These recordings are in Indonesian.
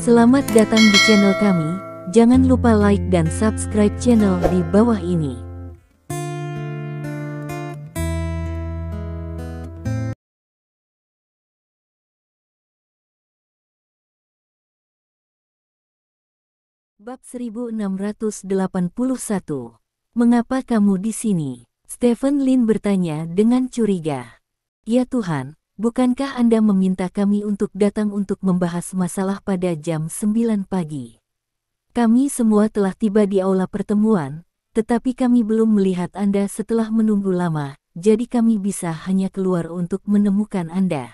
Selamat datang di channel kami, jangan lupa like dan subscribe channel di bawah ini. Bab 1681. Mengapa kamu di sini? Stephen Lin bertanya dengan curiga. Ya Tuhan, bukankah Anda meminta kami untuk datang untuk membahas masalah pada jam 9 pagi? Kami semua telah tiba di aula pertemuan, tetapi kami belum melihat Anda setelah menunggu lama, jadi kami bisa hanya keluar untuk menemukan Anda.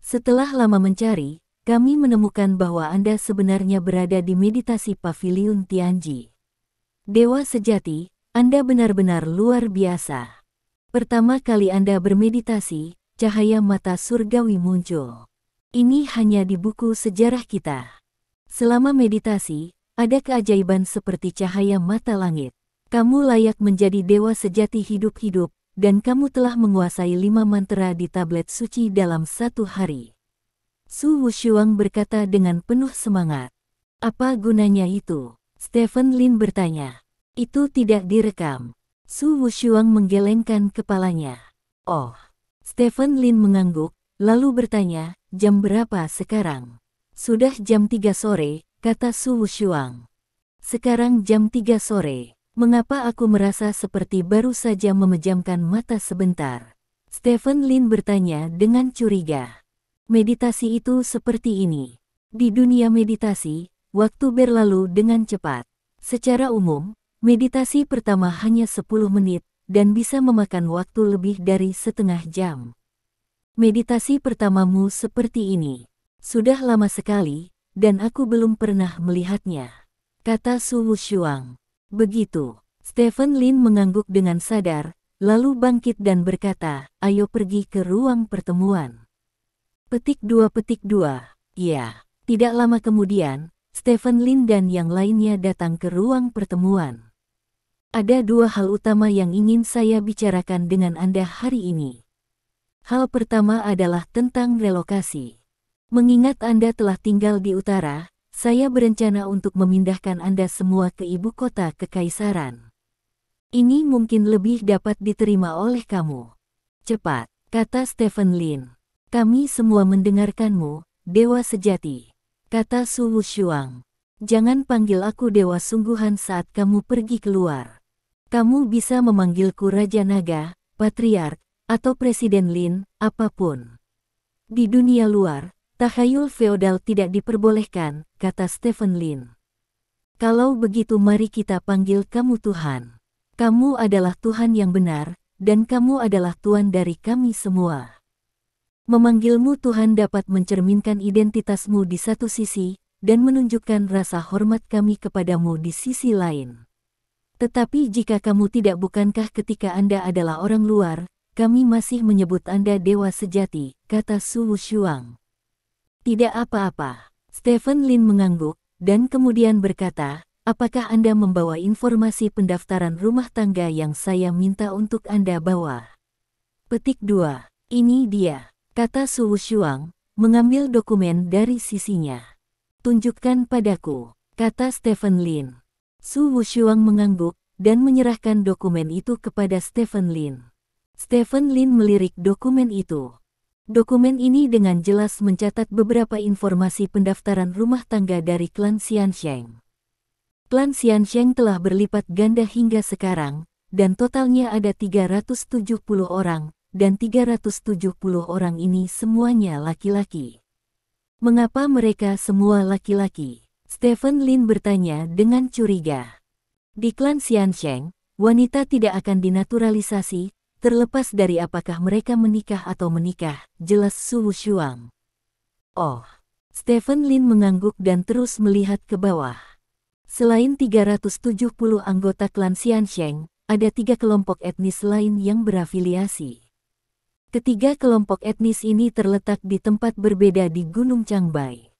Setelah lama mencari, kami menemukan bahwa Anda sebenarnya berada di meditasi Paviliun Tianji. Dewa sejati, Anda benar-benar luar biasa. Pertama kali Anda bermeditasi, cahaya mata surgawi muncul. Ini hanya di buku sejarah kita. Selama meditasi, ada keajaiban seperti cahaya mata langit. Kamu layak menjadi dewa sejati hidup-hidup, dan kamu telah menguasai 5 mantra di tablet suci dalam 1 hari. Su Wushuang berkata dengan penuh semangat. Apa gunanya itu? Stephen Lin bertanya. Itu tidak direkam. Su Wushuang menggelengkan kepalanya. Oh. Stephen Lin mengangguk, lalu bertanya, jam berapa sekarang? Sudah jam 3 sore, kata Su Wushuang. Sekarang jam 3 sore. Mengapa aku merasa seperti baru saja memejamkan mata sebentar? Stephen Lin bertanya dengan curiga. Meditasi itu seperti ini. Di dunia meditasi, waktu berlalu dengan cepat. Secara umum, meditasi pertama hanya 10 menit, dan bisa memakan waktu lebih dari setengah jam. Meditasi pertamamu seperti ini. Sudah lama sekali, dan aku belum pernah melihatnya, kata Su Wushuang. Begitu, Stephen Lin mengangguk dengan sadar, lalu bangkit dan berkata, ayo pergi ke ruang pertemuan. Petik 2. Ya, tidak lama kemudian, Stephen Lin dan yang lainnya datang ke ruang pertemuan. Ada 2 hal utama yang ingin saya bicarakan dengan Anda hari ini. Hal pertama adalah tentang relokasi. Mengingat Anda telah tinggal di utara, saya berencana untuk memindahkan Anda semua ke ibu kota kekaisaran. Ini mungkin lebih dapat diterima oleh kamu. Cepat, kata Stephen Lin. Kami semua mendengarkanmu, dewa sejati, kata Su Wushuang. Jangan panggil aku dewa sungguhan saat kamu pergi keluar. Kamu bisa memanggilku Raja Naga, Patriark, atau Presiden Lin, apapun. Di dunia luar, takhayul feodal tidak diperbolehkan, kata Stephen Lin. Kalau begitu mari kita panggil kamu Tuhan. Kamu adalah Tuhan yang benar, dan kamu adalah Tuan dari kami semua. Memanggilmu Tuhan dapat mencerminkan identitasmu di satu sisi, dan menunjukkan rasa hormat kami kepadamu di sisi lain. Tetapi jika kamu tidak, bukankah ketika Anda adalah orang luar, kami masih menyebut Anda dewa sejati, kata Su Wushuang. Tidak apa-apa. Stephen Lin mengangguk, dan kemudian berkata, apakah Anda membawa informasi pendaftaran rumah tangga yang saya minta untuk Anda bawa? Petik 2. Ini dia, kata Su Wushuang, mengambil dokumen dari sisinya. Tunjukkan padaku, kata Stephen Lin. Su Wushuang mengangguk, dan menyerahkan dokumen itu kepada Stephen Lin. Stephen Lin melirik dokumen itu. Dokumen ini dengan jelas mencatat beberapa informasi pendaftaran rumah tangga dari klan Xiansheng. Klan Xiansheng telah berlipat ganda hingga sekarang, dan totalnya ada 370 orang, dan 370 orang ini semuanya laki-laki. Mengapa mereka semua laki-laki? Stephen Lin bertanya dengan curiga. Di klan Xiansheng, wanita tidak akan dinaturalisasi, terlepas dari apakah mereka menikah atau menikah, jelas Su Wushuang. Oh, Stephen Lin mengangguk dan terus melihat ke bawah. Selain 370 anggota klan Xiansheng, ada 3 kelompok etnis lain yang berafiliasi. Ketiga kelompok etnis ini terletak di tempat berbeda di Gunung Changbai.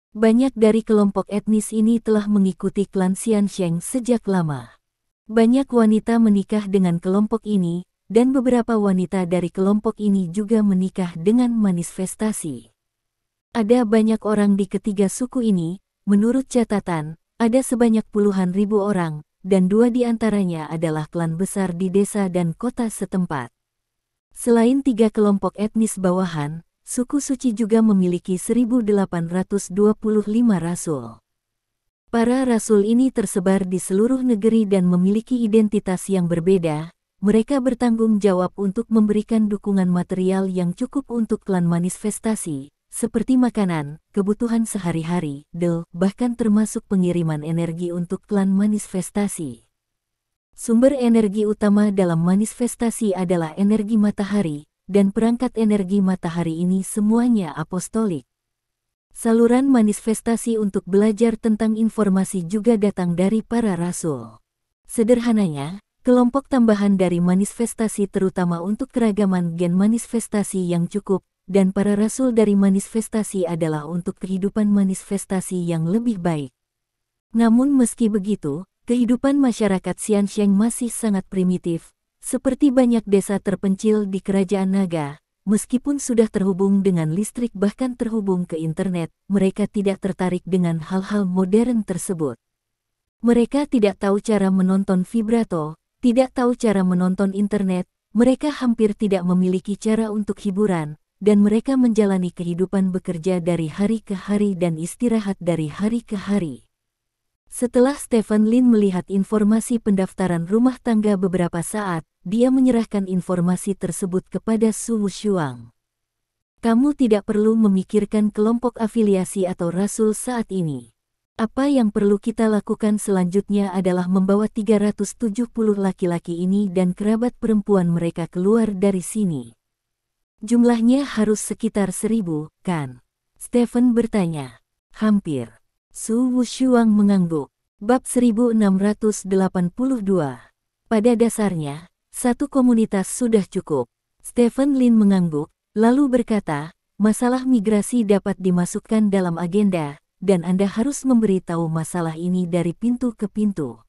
Banyak dari kelompok etnis ini telah mengikuti klan Xiansheng sejak lama. Banyak wanita menikah dengan kelompok ini, dan beberapa wanita dari kelompok ini juga menikah dengan manifestasi. Ada banyak orang di ketiga suku ini, menurut catatan, ada sebanyak puluhan ribu orang, dan 2 di antaranya adalah klan besar di desa dan kota setempat. Selain 3 kelompok etnis bawahan, suku suci juga memiliki 1.825 rasul. Para rasul ini tersebar di seluruh negeri dan memiliki identitas yang berbeda. Mereka bertanggung jawab untuk memberikan dukungan material yang cukup untuk klan manifestasi, seperti makanan, kebutuhan sehari-hari, bahkan termasuk pengiriman energi untuk klan manifestasi. Sumber energi utama dalam manifestasi adalah energi matahari, dan perangkat energi matahari ini semuanya apostolik. Saluran manifestasi untuk belajar tentang informasi juga datang dari para rasul. Sederhananya, kelompok tambahan dari manifestasi terutama untuk keragaman gen manifestasi yang cukup, dan para rasul dari manifestasi adalah untuk kehidupan manifestasi yang lebih baik. Namun meski begitu, kehidupan masyarakat Xiansheng masih sangat primitif, seperti banyak desa terpencil di kerajaan naga. Meskipun sudah terhubung dengan listrik bahkan terhubung ke internet, mereka tidak tertarik dengan hal-hal modern tersebut. Mereka tidak tahu cara menonton vibrato, tidak tahu cara menonton internet, mereka hampir tidak memiliki cara untuk hiburan, dan mereka menjalani kehidupan bekerja dari hari ke hari dan istirahat dari hari ke hari. Setelah Stephen Lin melihat informasi pendaftaran rumah tangga beberapa saat, dia menyerahkan informasi tersebut kepada Su Wushuang. Kamu tidak perlu memikirkan kelompok afiliasi atau rasul saat ini. Apa yang perlu kita lakukan selanjutnya adalah membawa 370 laki-laki ini dan kerabat perempuan mereka keluar dari sini. Jumlahnya harus sekitar 1.000, kan? Stephen bertanya. Hampir. Su Wushuang mengangguk. Bab 1682. Pada dasarnya, satu komunitas sudah cukup. Stephen Lin mengangguk, lalu berkata, masalah migrasi dapat dimasukkan dalam agenda, dan Anda harus memberitahu masalah ini dari pintu ke pintu.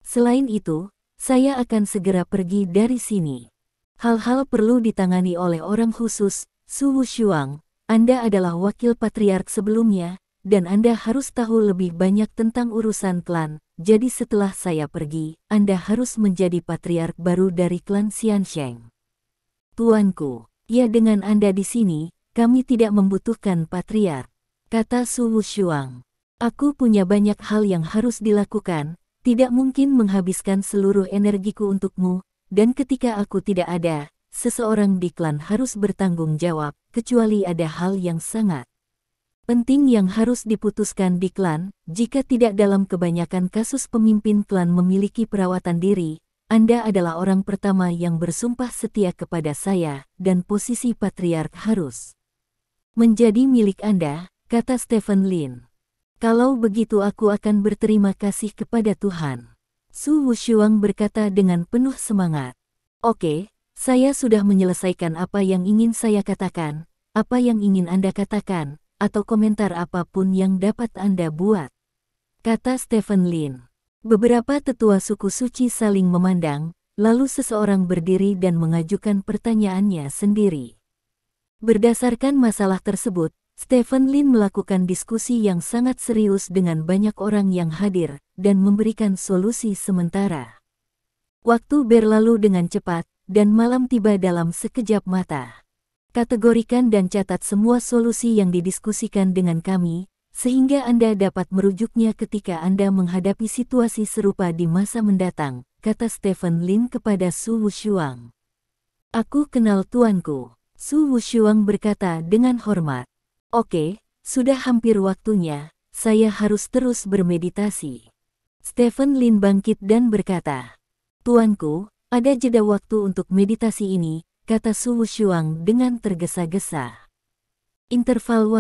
Selain itu, saya akan segera pergi dari sini. Hal-hal perlu ditangani oleh orang khusus. Su Wushuang, Anda adalah wakil patriark sebelumnya, dan Anda harus tahu lebih banyak tentang urusan klan, jadi setelah saya pergi, Anda harus menjadi patriark baru dari klan Xiansheng. Tuanku, ya dengan Anda di sini, kami tidak membutuhkan patriark, kata Su Wushuang. Aku punya banyak hal yang harus dilakukan, tidak mungkin menghabiskan seluruh energiku untukmu, dan ketika aku tidak ada, seseorang di klan harus bertanggung jawab, kecuali ada hal yang sangat penting yang harus diputuskan di klan. Jika tidak dalam kebanyakan kasus pemimpin klan memiliki perawatan diri, Anda adalah orang pertama yang bersumpah setia kepada saya, dan posisi patriark harus menjadi milik Anda, kata Stephen Lin. Kalau begitu aku akan berterima kasih kepada Tuhan. Su Wushuang berkata dengan penuh semangat. Oke, saya sudah menyelesaikan apa yang ingin saya katakan, apa yang ingin Anda katakan, atau komentar apapun yang dapat Anda buat, kata Stephen Lin. Beberapa tetua suku suci saling memandang, lalu seseorang berdiri dan mengajukan pertanyaannya sendiri. Berdasarkan masalah tersebut, Stephen Lin melakukan diskusi yang sangat serius dengan banyak orang yang hadir, dan memberikan solusi sementara. Waktu berlalu dengan cepat, dan malam tiba dalam sekejap mata. Kategorikan dan catat semua solusi yang didiskusikan dengan kami, sehingga Anda dapat merujuknya ketika Anda menghadapi situasi serupa di masa mendatang, kata Stephen Lin kepada Su Wushuang. Aku kenal tuanku, Su Wushuang berkata dengan hormat. Oke, sudah hampir waktunya, saya harus terus bermeditasi. Stephen Lin bangkit dan berkata, Tuanku, ada jeda waktu untuk meditasi ini, kata Su Wushuang dengan tergesa-gesa. Interval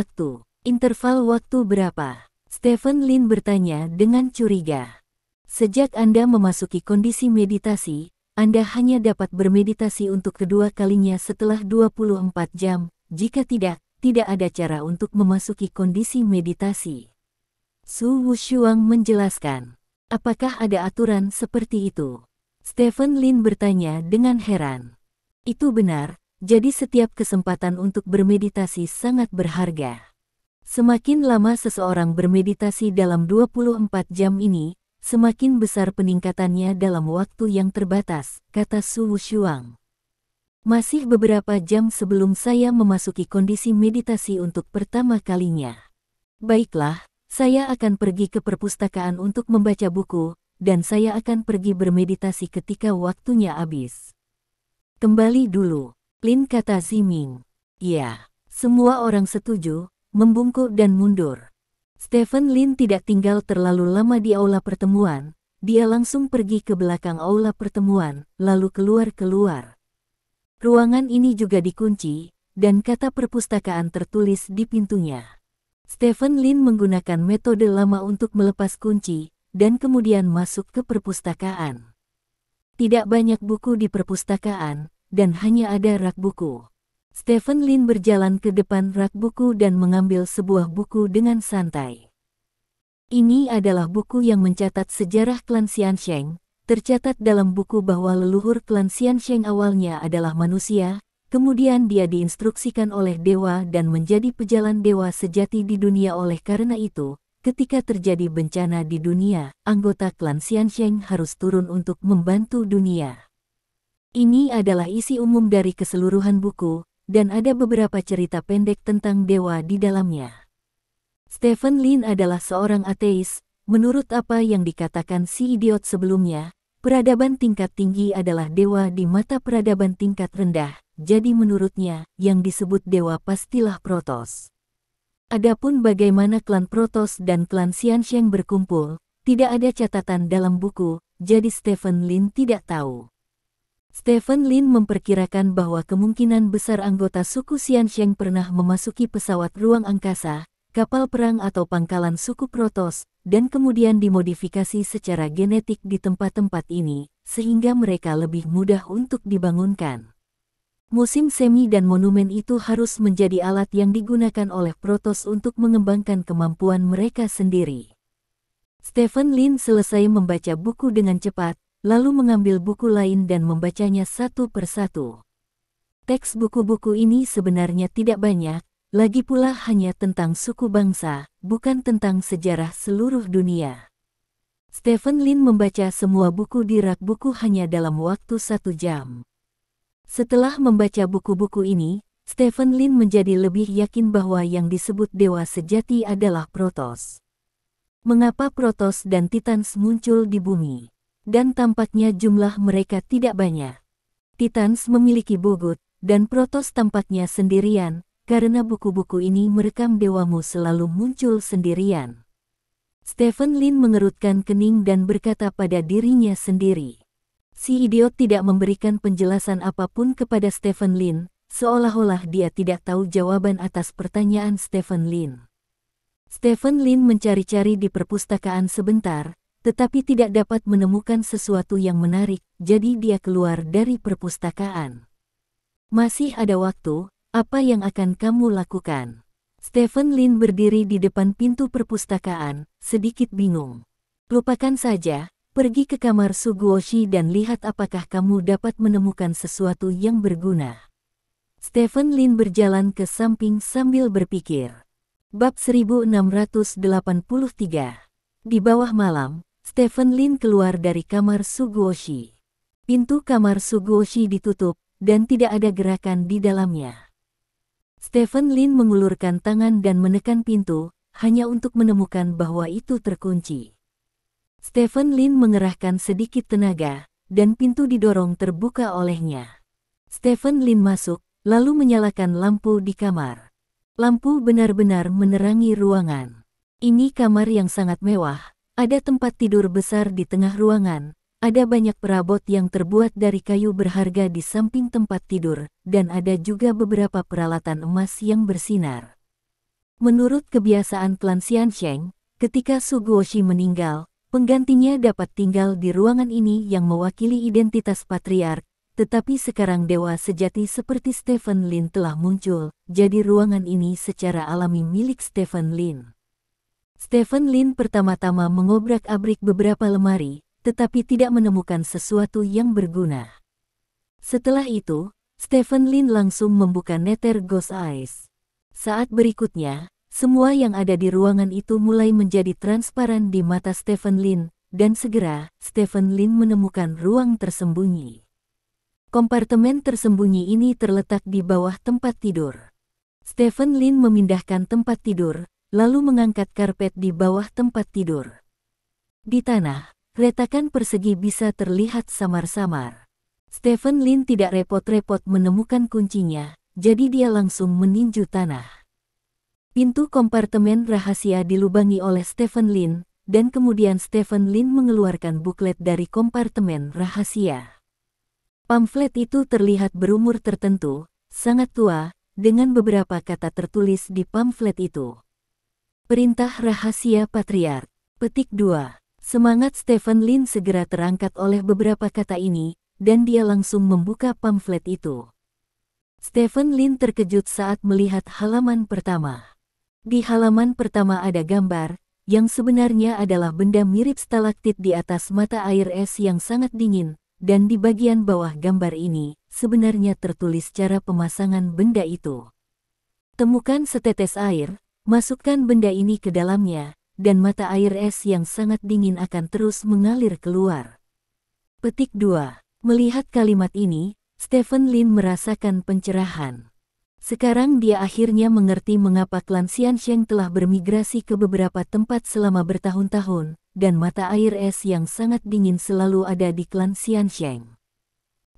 waktu berapa? Stephen Lin bertanya dengan curiga. Sejak Anda memasuki kondisi meditasi, Anda hanya dapat bermeditasi untuk kedua kalinya setelah 24 jam, jika tidak ada cara untuk memasuki kondisi meditasi. Su Wushuang menjelaskan. Apakah ada aturan seperti itu? Stephen Lin bertanya dengan heran. Itu benar, jadi setiap kesempatan untuk bermeditasi sangat berharga. Semakin lama seseorang bermeditasi dalam 24 jam ini, semakin besar peningkatannya dalam waktu yang terbatas, kata Su Wushuang. Masih beberapa jam sebelum saya memasuki kondisi meditasi untuk pertama kalinya. Baiklah, saya akan pergi ke perpustakaan untuk membaca buku, dan saya akan pergi bermeditasi ketika waktunya habis. Kembali dulu, Lin, kata Ziming. Ya, semua orang setuju, membungkuk dan mundur. Stephen Lin tidak tinggal terlalu lama di aula pertemuan, dia langsung pergi ke belakang aula pertemuan, lalu keluar. Ruangan ini juga dikunci, dan kata perpustakaan tertulis di pintunya. Stephen Lin menggunakan metode lama untuk melepas kunci, dan kemudian masuk ke perpustakaan. Tidak banyak buku di perpustakaan, dan hanya ada rak buku. Stephen Lin berjalan ke depan rak buku dan mengambil sebuah buku dengan santai. Ini adalah buku yang mencatat sejarah klan Xiansheng. Tercatat dalam buku bahwa leluhur klan Xiansheng awalnya adalah manusia, kemudian dia diinstruksikan oleh dewa dan menjadi pejalan dewa sejati di dunia. Oleh karena itu, ketika terjadi bencana di dunia, anggota klan Xiansheng harus turun untuk membantu dunia. Ini adalah isi umum dari keseluruhan buku, dan ada beberapa cerita pendek tentang dewa di dalamnya. Stephen Lin adalah seorang ateis. Menurut apa yang dikatakan si idiot sebelumnya, peradaban tingkat tinggi adalah dewa di mata peradaban tingkat rendah, jadi menurutnya, yang disebut dewa pastilah Protoss. Adapun bagaimana klan Protoss dan klan Xiansheng berkumpul, tidak ada catatan dalam buku, jadi Stephen Lin tidak tahu. Stephen Lin memperkirakan bahwa kemungkinan besar anggota suku Xiansheng pernah memasuki pesawat ruang angkasa, kapal perang atau pangkalan suku Protoss, dan kemudian dimodifikasi secara genetik di tempat-tempat ini, sehingga mereka lebih mudah untuk dibangunkan. Musim semi dan monumen itu harus menjadi alat yang digunakan oleh Protoss untuk mengembangkan kemampuan mereka sendiri. Stephen Lin selesai membaca buku dengan cepat, lalu mengambil buku lain dan membacanya satu persatu. Teks buku-buku ini sebenarnya tidak banyak, lagi pula hanya tentang suku bangsa, bukan tentang sejarah seluruh dunia. Stephen Lin membaca semua buku di rak buku hanya dalam waktu 1 jam. Setelah membaca buku-buku ini, Stephen Lin menjadi lebih yakin bahwa yang disebut dewa sejati adalah Protoss. Mengapa Protoss dan Titans muncul di bumi? Dan tampaknya jumlah mereka tidak banyak. Titans memiliki Bogut, dan Protoss tampaknya sendirian, karena buku-buku ini merekam dewamu selalu muncul sendirian. Stephen Lin mengerutkan kening dan berkata pada dirinya sendiri. Si idiot tidak memberikan penjelasan apapun kepada Stephen Lin, seolah-olah dia tidak tahu jawaban atas pertanyaan Stephen Lin. Stephen Lin mencari-cari di perpustakaan sebentar, tetapi tidak dapat menemukan sesuatu yang menarik, jadi dia keluar dari perpustakaan. Masih ada waktu. Apa yang akan kamu lakukan? Stephen Lin berdiri di depan pintu perpustakaan, sedikit bingung. Lupakan saja, pergi ke kamar Su Guoshi dan lihat apakah kamu dapat menemukan sesuatu yang berguna. Stephen Lin berjalan ke samping sambil berpikir. Bab 1683. Di bawah malam, Stephen Lin keluar dari kamar Su Guoshi. Pintu kamar Su Guoshi ditutup, dan tidak ada gerakan di dalamnya. Stephen Lin mengulurkan tangan dan menekan pintu, hanya untuk menemukan bahwa itu terkunci. Stephen Lin mengerahkan sedikit tenaga, dan pintu didorong terbuka olehnya. Stephen Lin masuk, lalu menyalakan lampu di kamar. Lampu benar-benar menerangi ruangan. Ini kamar yang sangat mewah, ada tempat tidur besar di tengah ruangan. Ada banyak perabot yang terbuat dari kayu berharga di samping tempat tidur, dan ada juga beberapa peralatan emas yang bersinar. Menurut kebiasaan klan Xiansheng, ketika Su Guoshi meninggal, penggantinya dapat tinggal di ruangan ini yang mewakili identitas patriark, tetapi sekarang dewa sejati seperti Stephen Lin telah muncul, jadi ruangan ini secara alami milik Stephen Lin. Stephen Lin pertama-tama mengobrak-abrik beberapa lemari, tetapi tidak menemukan sesuatu yang berguna. Setelah itu, Stephen Lin langsung membuka Nether Ghost Eyes. Saat berikutnya, Semua yang ada di ruangan itu mulai menjadi transparan di mata Stephen Lin, dan segera, Stephen Lin menemukan ruang tersembunyi. Kompartemen tersembunyi ini terletak di bawah tempat tidur. Stephen Lin memindahkan tempat tidur, lalu mengangkat karpet di bawah tempat tidur. Di tanah, retakan persegi bisa terlihat samar-samar. Stephen Lin tidak repot-repot menemukan kuncinya, jadi dia langsung meninju tanah. Pintu kompartemen rahasia dilubangi oleh Stephen Lin, dan kemudian Stephen Lin mengeluarkan buklet dari kompartemen rahasia. Pamflet itu terlihat berumur tertentu, sangat tua, dengan beberapa kata tertulis di pamflet itu. Perintah rahasia Patriark. Petik 2. Semangat Stephen Lin segera terangkat oleh beberapa kata ini, dan dia langsung membuka pamflet itu. Stephen Lin terkejut saat melihat halaman pertama. Di halaman pertama ada gambar, yang sebenarnya adalah benda mirip stalaktit di atas mata air es yang sangat dingin, dan di bagian bawah gambar ini, sebenarnya tertulis cara pemasangan benda itu. Temukan setetes air, masukkan benda ini ke dalamnya, dan mata air es yang sangat dingin akan terus mengalir keluar. Petik 2. Melihat kalimat ini, Stephen Lin merasakan pencerahan. Sekarang dia akhirnya mengerti mengapa klan Xiansheng telah bermigrasi ke beberapa tempat selama bertahun-tahun, dan mata air es yang sangat dingin selalu ada di klan Xiansheng.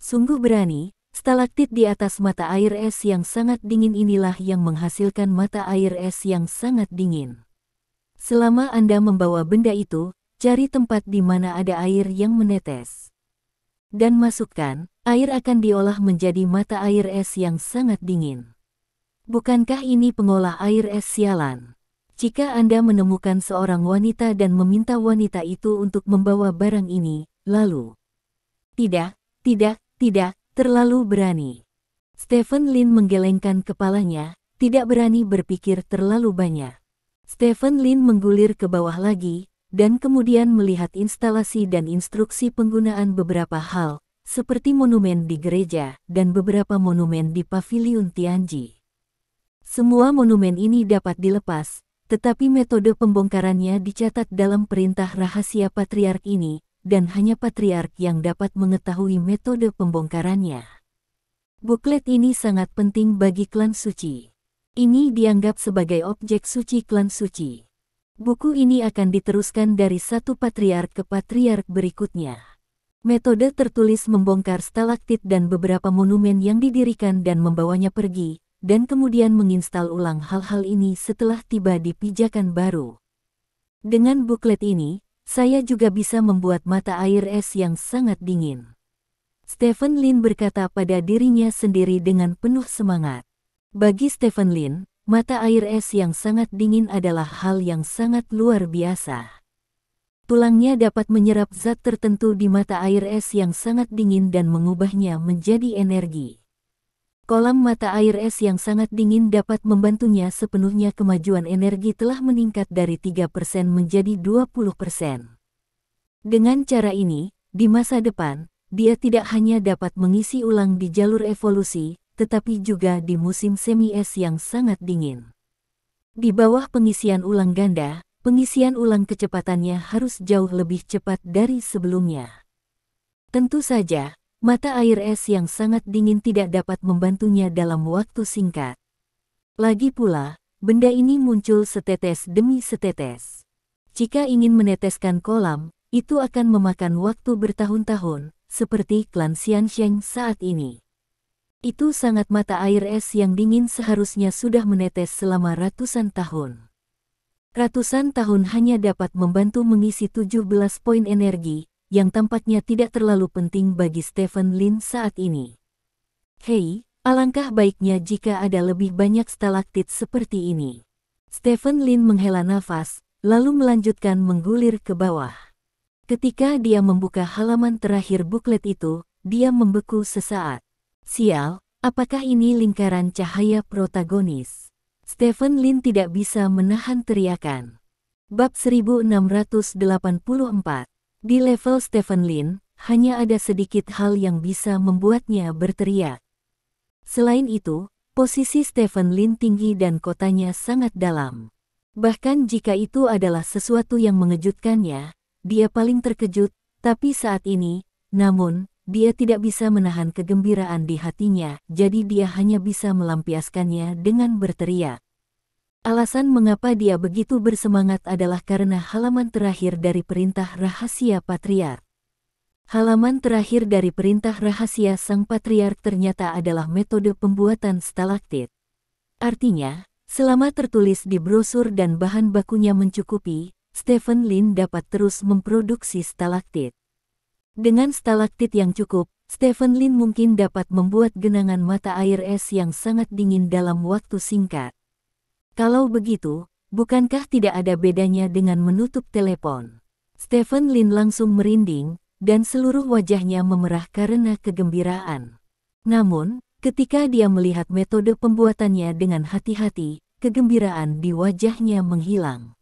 Sungguh berani, stalaktit di atas mata air es yang sangat dingin inilah yang menghasilkan mata air es yang sangat dingin. Selama Anda membawa benda itu, cari tempat di mana ada air yang menetes. Dan masukkan, air akan diolah menjadi mata air es yang sangat dingin. Bukankah ini pengolah air es sialan? Jika Anda menemukan seorang wanita dan meminta wanita itu untuk membawa barang ini, lalu... Tidak, terlalu berani. Stephen Lin menggelengkan kepalanya, tidak berani berpikir terlalu banyak. Stephen Lin menggulir ke bawah lagi, dan kemudian melihat instalasi dan instruksi penggunaan beberapa hal, seperti monumen di gereja dan beberapa monumen di paviliun Tianji. Semua monumen ini dapat dilepas, tetapi metode pembongkarannya dicatat dalam perintah rahasia Patriark ini, dan hanya Patriark yang dapat mengetahui metode pembongkarannya. Buklet ini sangat penting bagi klan suci. Ini dianggap sebagai objek suci klan suci. Buku ini akan diteruskan dari satu patriark ke patriark berikutnya. Metode tertulis membongkar stalaktit dan beberapa monumen yang didirikan dan membawanya pergi, dan kemudian menginstal ulang hal-hal ini setelah tiba di pijakan baru. Dengan buklet ini, saya juga bisa membuat mata air es yang sangat dingin. Stephen Lin berkata pada dirinya sendiri dengan penuh semangat. Bagi Stephen Lin, mata air es yang sangat dingin adalah hal yang sangat luar biasa. Tulangnya dapat menyerap zat tertentu di mata air es yang sangat dingin dan mengubahnya menjadi energi. Kolam mata air es yang sangat dingin dapat membantunya sepenuhnya. Kemajuan energi telah meningkat dari 3% menjadi 20%. Dengan cara ini, di masa depan, dia tidak hanya dapat mengisi ulang di jalur evolusi, tetapi juga di musim semi es yang sangat dingin. Di bawah pengisian ulang ganda, pengisian ulang kecepatannya harus jauh lebih cepat dari sebelumnya. Tentu saja, mata air es yang sangat dingin tidak dapat membantunya dalam waktu singkat. Lagi pula, benda ini muncul setetes demi setetes. Jika ingin meneteskan kolam, itu akan memakan waktu bertahun-tahun, seperti klan Xiansheng saat ini. Itu sangat mata air es yang dingin seharusnya sudah menetes selama ratusan tahun. Ratusan tahun hanya dapat membantu mengisi 17 poin energi, yang tampaknya tidak terlalu penting bagi Stephen Lin saat ini. Hei, alangkah baiknya jika ada lebih banyak stalaktit seperti ini. Stephen Lin menghela nafas, lalu melanjutkan menggulir ke bawah. Ketika dia membuka halaman terakhir buklet itu, dia membeku sesaat. Sial, apakah ini lingkaran cahaya protagonis? Stephen Lin tidak bisa menahan teriakan. Bab 1684. Di level Stephen Lin, hanya ada sedikit hal yang bisa membuatnya berteriak. Selain itu, Posisi Stephen Lin tinggi dan kotanya sangat dalam. Bahkan jika itu adalah sesuatu yang mengejutkannya, dia paling terkejut, tapi saat ini, namun, dia tidak bisa menahan kegembiraan di hatinya, jadi dia hanya bisa melampiaskannya dengan berteriak. Alasan mengapa dia begitu bersemangat adalah karena halaman terakhir dari perintah rahasia patriark. Halaman terakhir dari perintah rahasia sang patriark ternyata adalah metode pembuatan stalaktit. Artinya, selama tertulis di brosur dan bahan bakunya mencukupi, Stephen Lin dapat terus memproduksi stalaktit. Dengan stalaktit yang cukup, Stephen Lin mungkin dapat membuat genangan mata air es yang sangat dingin dalam waktu singkat. Kalau begitu, bukankah tidak ada bedanya dengan menutup telepon? Stephen Lin langsung merinding, dan seluruh wajahnya memerah karena kegembiraan. Namun, ketika dia melihat metode pembuatannya dengan hati-hati, kegembiraan di wajahnya menghilang.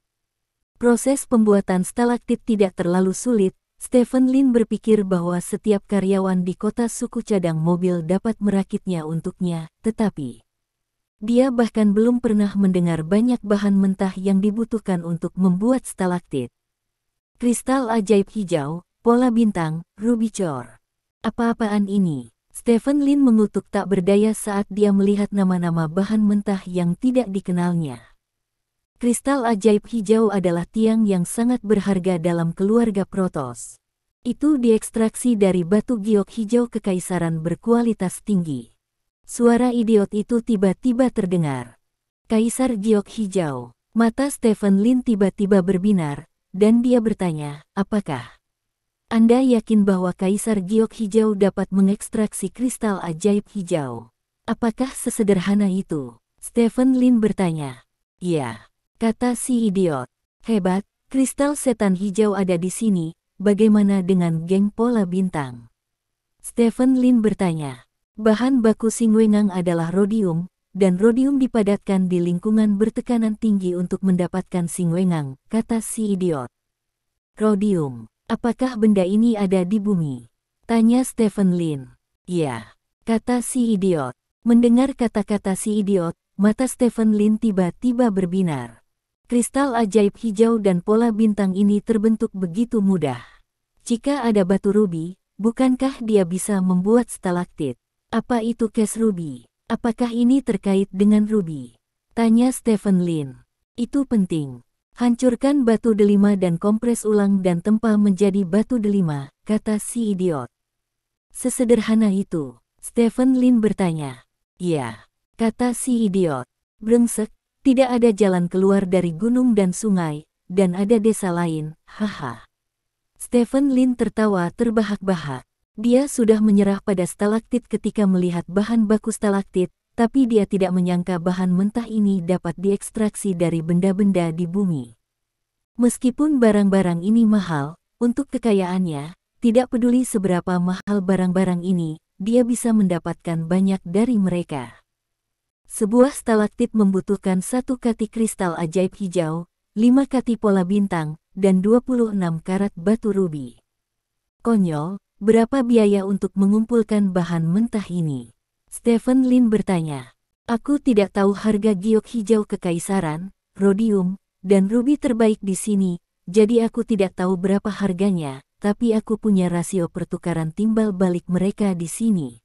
Proses pembuatan stalaktit tidak terlalu sulit. Stephen Lin berpikir bahwa setiap karyawan di kota suku cadang mobil dapat merakitnya untuknya, tetapi dia bahkan belum pernah mendengar banyak bahan mentah yang dibutuhkan untuk membuat stalaktit. Kristal ajaib hijau, pola bintang, ruby core. Apa-apaan ini? Stephen Lin mengutuk tak berdaya saat dia melihat nama-nama bahan mentah yang tidak dikenalnya. Kristal ajaib hijau adalah tiang yang sangat berharga dalam keluarga Protoss. Itu diekstraksi dari batu giok hijau kekaisaran berkualitas tinggi. Suara idiot itu tiba-tiba terdengar. Kaisar giok hijau. Mata Stephen Lin tiba-tiba berbinar, dan dia bertanya, apakah Anda yakin bahwa Kaisar giok hijau dapat mengekstraksi kristal ajaib hijau? Apakah sesederhana itu? Stephen Lin bertanya. Ya, kata si idiot. Hebat, kristal setan hijau ada di sini, bagaimana dengan geng pola bintang? Stephen Lin bertanya. Bahan baku singwengang adalah rhodium, dan rhodium dipadatkan di lingkungan bertekanan tinggi untuk mendapatkan singwengang, kata si idiot. Rhodium, apakah benda ini ada di bumi? Tanya Stephen Lin. Ya, kata si idiot. Mendengar kata-kata si idiot, mata Stephen Lin tiba-tiba berbinar. Kristal ajaib hijau dan pola bintang ini terbentuk begitu mudah. Jika ada batu rubi, bukankah dia bisa membuat stalaktit? Apa itu case ruby? Apakah ini terkait dengan ruby? Tanya Stephen Lin. Itu penting. Hancurkan batu delima dan kompres ulang dan tempa menjadi batu delima, kata si idiot. Sesederhana itu? Stephen Lin bertanya. Ya, kata si idiot. Brengsek, tidak ada jalan keluar dari gunung dan sungai, dan ada desa lain, haha. Stephen Lin tertawa terbahak-bahak. Dia sudah menyerah pada stalaktit ketika melihat bahan baku stalaktit, tapi dia tidak menyangka bahan mentah ini dapat diekstraksi dari benda-benda di bumi. Meskipun barang-barang ini mahal, untuk kekayaannya, tidak peduli seberapa mahal barang-barang ini, dia bisa mendapatkan banyak dari mereka. Sebuah stalaktit membutuhkan 1 kati kristal ajaib hijau, 5 kati pola bintang, dan 26 karat batu rubi. Konyol. Berapa biaya untuk mengumpulkan bahan mentah ini? Stephen Lin bertanya. Aku tidak tahu harga giok hijau kekaisaran, rhodium, dan ruby terbaik di sini, jadi aku tidak tahu berapa harganya, tapi aku punya rasio pertukaran timbal balik mereka di sini.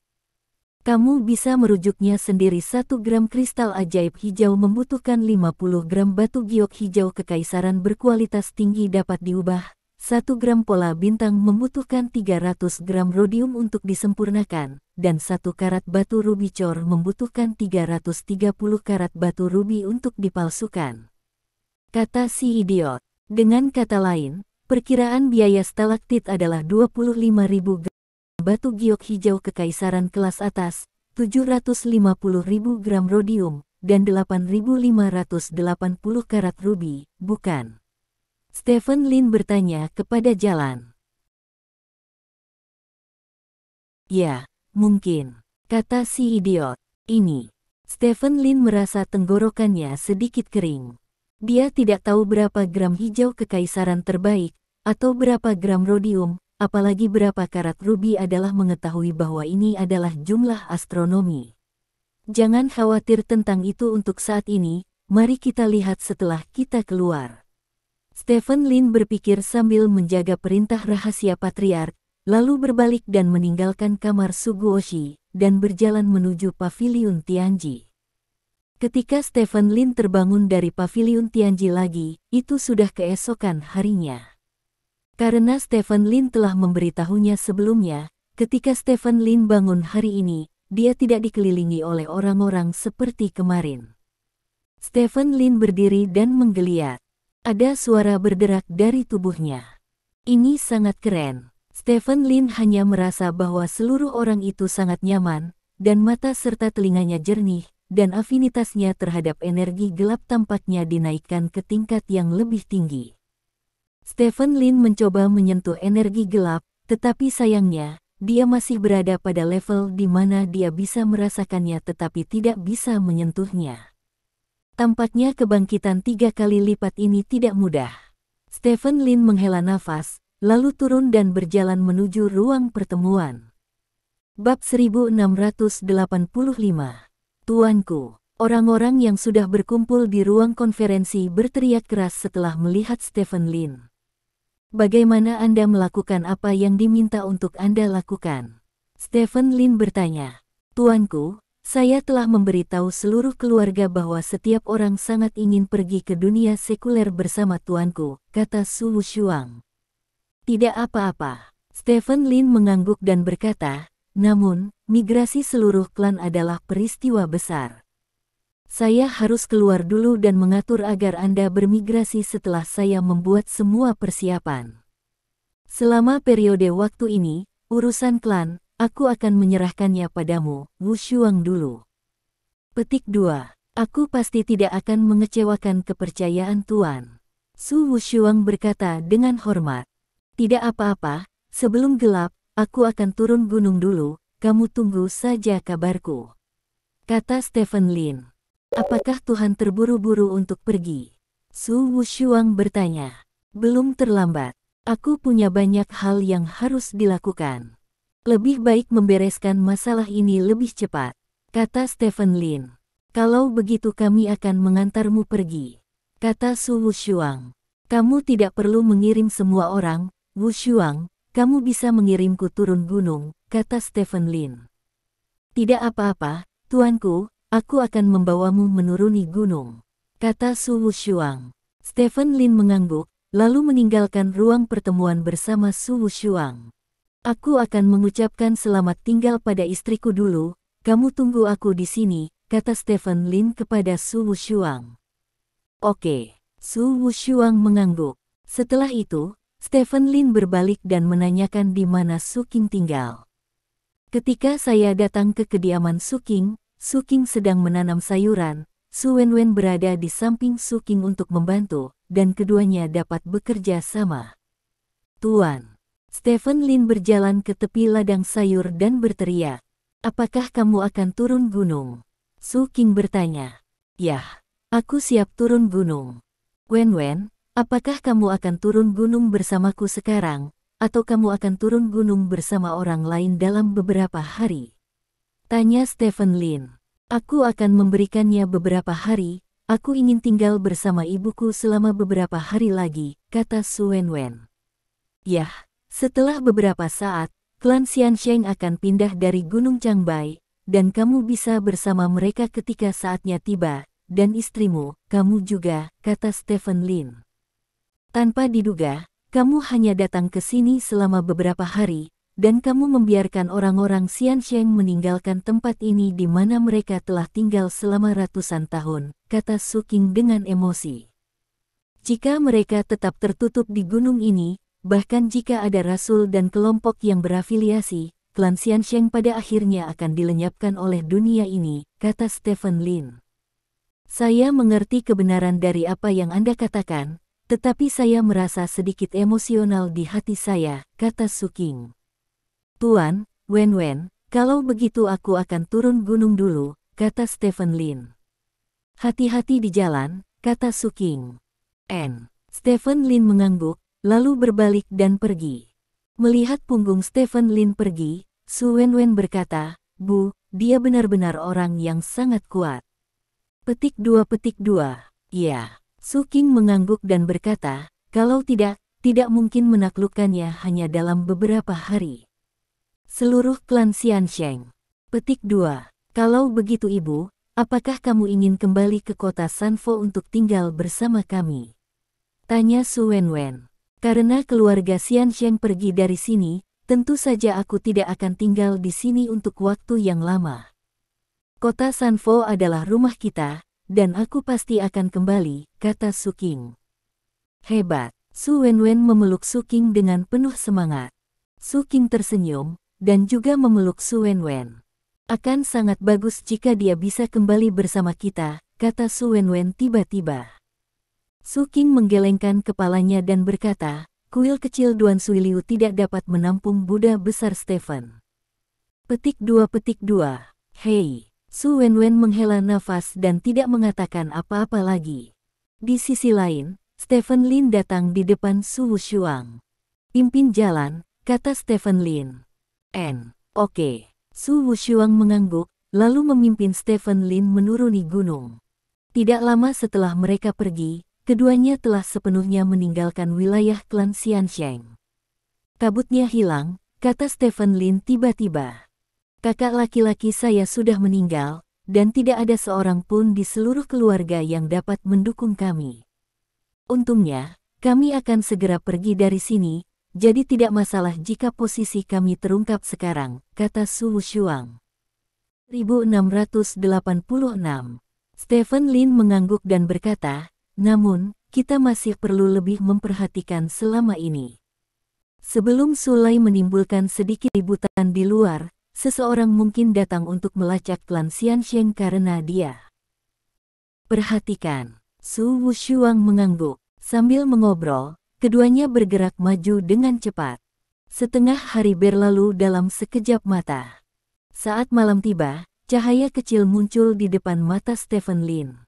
Kamu bisa merujuknya sendiri. 1 gram kristal ajaib hijau membutuhkan 50 gram batu giok hijau kekaisaran berkualitas tinggi dapat diubah. 1 gram pola bintang membutuhkan 300 gram rhodium untuk disempurnakan, dan 1 karat batu ruby core membutuhkan 330 karat batu ruby untuk dipalsukan. Kata si idiot. Dengan kata lain, perkiraan biaya stalaktit adalah 25.000 gram batu giok hijau kekaisaran kelas atas, 750.000 gram rhodium, dan 8.580 karat ruby, bukan? Stephen Lin bertanya kepada jalan. Ya, mungkin, kata si idiot. Ini. Stephen Lin merasa tenggorokannya sedikit kering. Dia tidak tahu berapa gram hijau kekaisaran terbaik, atau berapa gram rhodium, apalagi berapa karat ruby adalah mengetahui bahwa ini adalah jumlah astronomi. Jangan khawatir tentang itu untuk saat ini, mari kita lihat setelah kita keluar. Stephen Lin berpikir sambil menjaga perintah rahasia patriark, lalu berbalik dan meninggalkan kamar Suguoshi, dan berjalan menuju paviliun Tianji. Ketika Stephen Lin terbangun dari paviliun Tianji lagi, itu sudah keesokan harinya. Karena Stephen Lin telah memberitahunya sebelumnya, ketika Stephen Lin bangun hari ini, dia tidak dikelilingi oleh orang-orang seperti kemarin. Stephen Lin berdiri dan menggeliat. Ada suara berderak dari tubuhnya. Ini sangat keren. Stephen Lin hanya merasa bahwa seluruh orang itu sangat nyaman, dan mata serta telinganya jernih, dan afinitasnya terhadap energi gelap tampaknya dinaikkan ke tingkat yang lebih tinggi. Stephen Lin mencoba menyentuh energi gelap, tetapi sayangnya, dia masih berada pada level di mana dia bisa merasakannya tetapi tidak bisa menyentuhnya. Tampaknya kebangkitan 3 kali lipat ini tidak mudah. Stephen Lin menghela nafas, lalu turun dan berjalan menuju ruang pertemuan. Bab 1685. Tuanku. Orang-orang yang sudah berkumpul di ruang konferensi berteriak keras setelah melihat Stephen Lin. Bagaimana Anda melakukan apa yang diminta untuk Anda lakukan? Stephen Lin bertanya. Tuanku, saya telah memberitahu seluruh keluarga bahwa setiap orang sangat ingin pergi ke dunia sekuler bersama tuanku, kata Su Wushuang. Tidak apa-apa. Stephen Lin mengangguk dan berkata, namun, migrasi seluruh klan adalah peristiwa besar. Saya harus keluar dulu dan mengatur agar Anda bermigrasi setelah saya membuat semua persiapan. Selama periode waktu ini, urusan klan, aku akan menyerahkannya padamu, Wushuang dulu. Petik 2. Aku pasti tidak akan mengecewakan kepercayaan Tuan. Su Wushuang berkata dengan hormat. Tidak apa-apa, sebelum gelap, aku akan turun gunung dulu, kamu tunggu saja kabarku. Kata Stephen Lin. Apakah Tuhan terburu-buru untuk pergi? Su Wushuang bertanya. Belum terlambat. Aku punya banyak hal yang harus dilakukan. Lebih baik membereskan masalah ini lebih cepat, kata Stephen Lin. Kalau begitu kami akan mengantarmu pergi, kata Su Wushuang. Kamu tidak perlu mengirim semua orang, Wushuang, kamu bisa mengirimku turun gunung, kata Stephen Lin. Tidak apa-apa, tuanku. Aku akan membawamu menuruni gunung, kata Su Wushuang. Stephen Lin mengangguk, lalu meninggalkan ruang pertemuan bersama Su Wushuang. Aku akan mengucapkan selamat tinggal pada istriku dulu, kamu tunggu aku di sini, kata Stephen Lin kepada Su Wushuang. Oke, Su Wushuang mengangguk. Setelah itu, Stephen Lin berbalik dan menanyakan di mana Su Qing tinggal. Ketika saya datang ke kediaman Su Qing sedang menanam sayuran, Su Wenwen berada di samping Su Qing untuk membantu, dan keduanya dapat bekerja sama. Tuan. Stephen Lin berjalan ke tepi ladang sayur dan berteriak. Apakah kamu akan turun gunung? Su Qing bertanya. Yah, aku siap turun gunung. Wenwen, apakah kamu akan turun gunung bersamaku sekarang, atau kamu akan turun gunung bersama orang lain dalam beberapa hari? Tanya Stephen Lin. Aku akan memberikannya beberapa hari, aku ingin tinggal bersama ibuku selama beberapa hari lagi, kata Su Wenwen. Yah, setelah beberapa saat, klan Xiansheng akan pindah dari Gunung Changbai, dan kamu bisa bersama mereka ketika saatnya tiba, dan istrimu, kamu juga, kata Stephen Lin. Tanpa diduga, kamu hanya datang ke sini selama beberapa hari, dan kamu membiarkan orang-orang Xiansheng meninggalkan tempat ini di mana mereka telah tinggal selama ratusan tahun, kata Su Qing dengan emosi. Jika mereka tetap tertutup di gunung ini, bahkan jika ada rasul dan kelompok yang berafiliasi, klan Xiansheng pada akhirnya akan dilenyapkan oleh dunia ini, kata Stephen Lin. Saya mengerti kebenaran dari apa yang Anda katakan, tetapi saya merasa sedikit emosional di hati saya, kata Su Qing. Tuan, Wenwen, kalau begitu aku akan turun gunung dulu, kata Stephen Lin. Hati-hati di jalan, kata Su Qing. Stephen Lin mengangguk, lalu berbalik dan pergi. Melihat punggung Stephen Lin pergi, Su Wenwen berkata, Bu, dia benar-benar orang yang sangat kuat. Petik 2. Ya, Su King mengangguk dan berkata, kalau tidak mungkin menaklukkannya hanya dalam beberapa hari. Seluruh klan Xiansheng. Petik 2. Kalau begitu ibu, apakah kamu ingin kembali ke kota Sanfo untuk tinggal bersama kami? Tanya Su Wenwen. Karena keluarga Xiansheng pergi dari sini, tentu saja aku tidak akan tinggal di sini untuk waktu yang lama. Kota Sanfo adalah rumah kita, dan aku pasti akan kembali, kata Su King. Hebat. Su Wenwen memeluk Su King dengan penuh semangat. Su King tersenyum, dan juga memeluk Su Wenwen. Akan sangat bagus jika dia bisa kembali bersama kita, kata Su Wenwen tiba-tiba. Su King menggelengkan kepalanya dan berkata, kuil kecil Duan Suiliu tidak dapat menampung Buddha besar Stephen. Petik 2. Hei. Su Wenwen menghela nafas dan tidak mengatakan apa-apa lagi. Di sisi lain, Stephen Lin datang di depan Su Wushuang. Pimpin jalan, kata Stephen Lin. Oke. Su Wushuang mengangguk, lalu memimpin Stephen Lin menuruni gunung. Tidak lama setelah mereka pergi, keduanya telah sepenuhnya meninggalkan wilayah klan Xiansheng. Kabutnya hilang, kata Stephen Lin tiba-tiba. Kakak laki-laki saya sudah meninggal, dan tidak ada seorang pun di seluruh keluarga yang dapat mendukung kami. Untungnya, kami akan segera pergi dari sini, jadi tidak masalah jika posisi kami terungkap sekarang, kata Su Wushuang. 1686. Stephen Lin mengangguk dan berkata, namun, kita masih perlu lebih memperhatikan selama ini. Sebelum Sulai menimbulkan sedikit ributan di luar, seseorang mungkin datang untuk melacak klan Xiansheng karena dia. Perhatikan. Su Wushuang mengangguk. Sambil mengobrol, keduanya bergerak maju dengan cepat. Setengah hari berlalu dalam sekejap mata. Saat malam tiba, cahaya kecil muncul di depan mata Stephen Lin.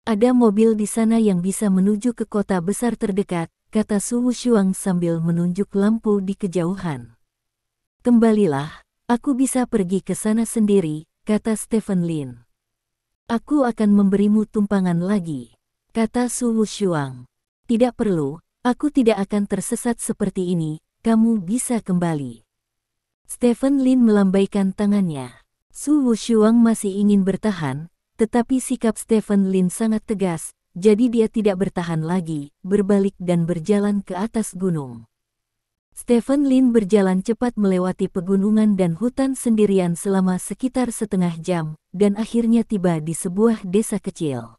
Ada mobil di sana yang bisa menuju ke kota besar terdekat, kata Su Wushuang sambil menunjuk lampu di kejauhan. Kembalilah, aku bisa pergi ke sana sendiri, kata Stephen Lin. Aku akan memberimu tumpangan lagi, kata Su Wushuang. Tidak perlu, aku tidak akan tersesat seperti ini, kamu bisa kembali. Stephen Lin melambaikan tangannya. Su Wushuang masih ingin bertahan, tetapi sikap Stephen Lin sangat tegas, jadi dia tidak bertahan lagi, berbalik dan berjalan ke atas gunung. Stephen Lin berjalan cepat melewati pegunungan dan hutan sendirian selama sekitar setengah jam, dan akhirnya tiba di sebuah desa kecil.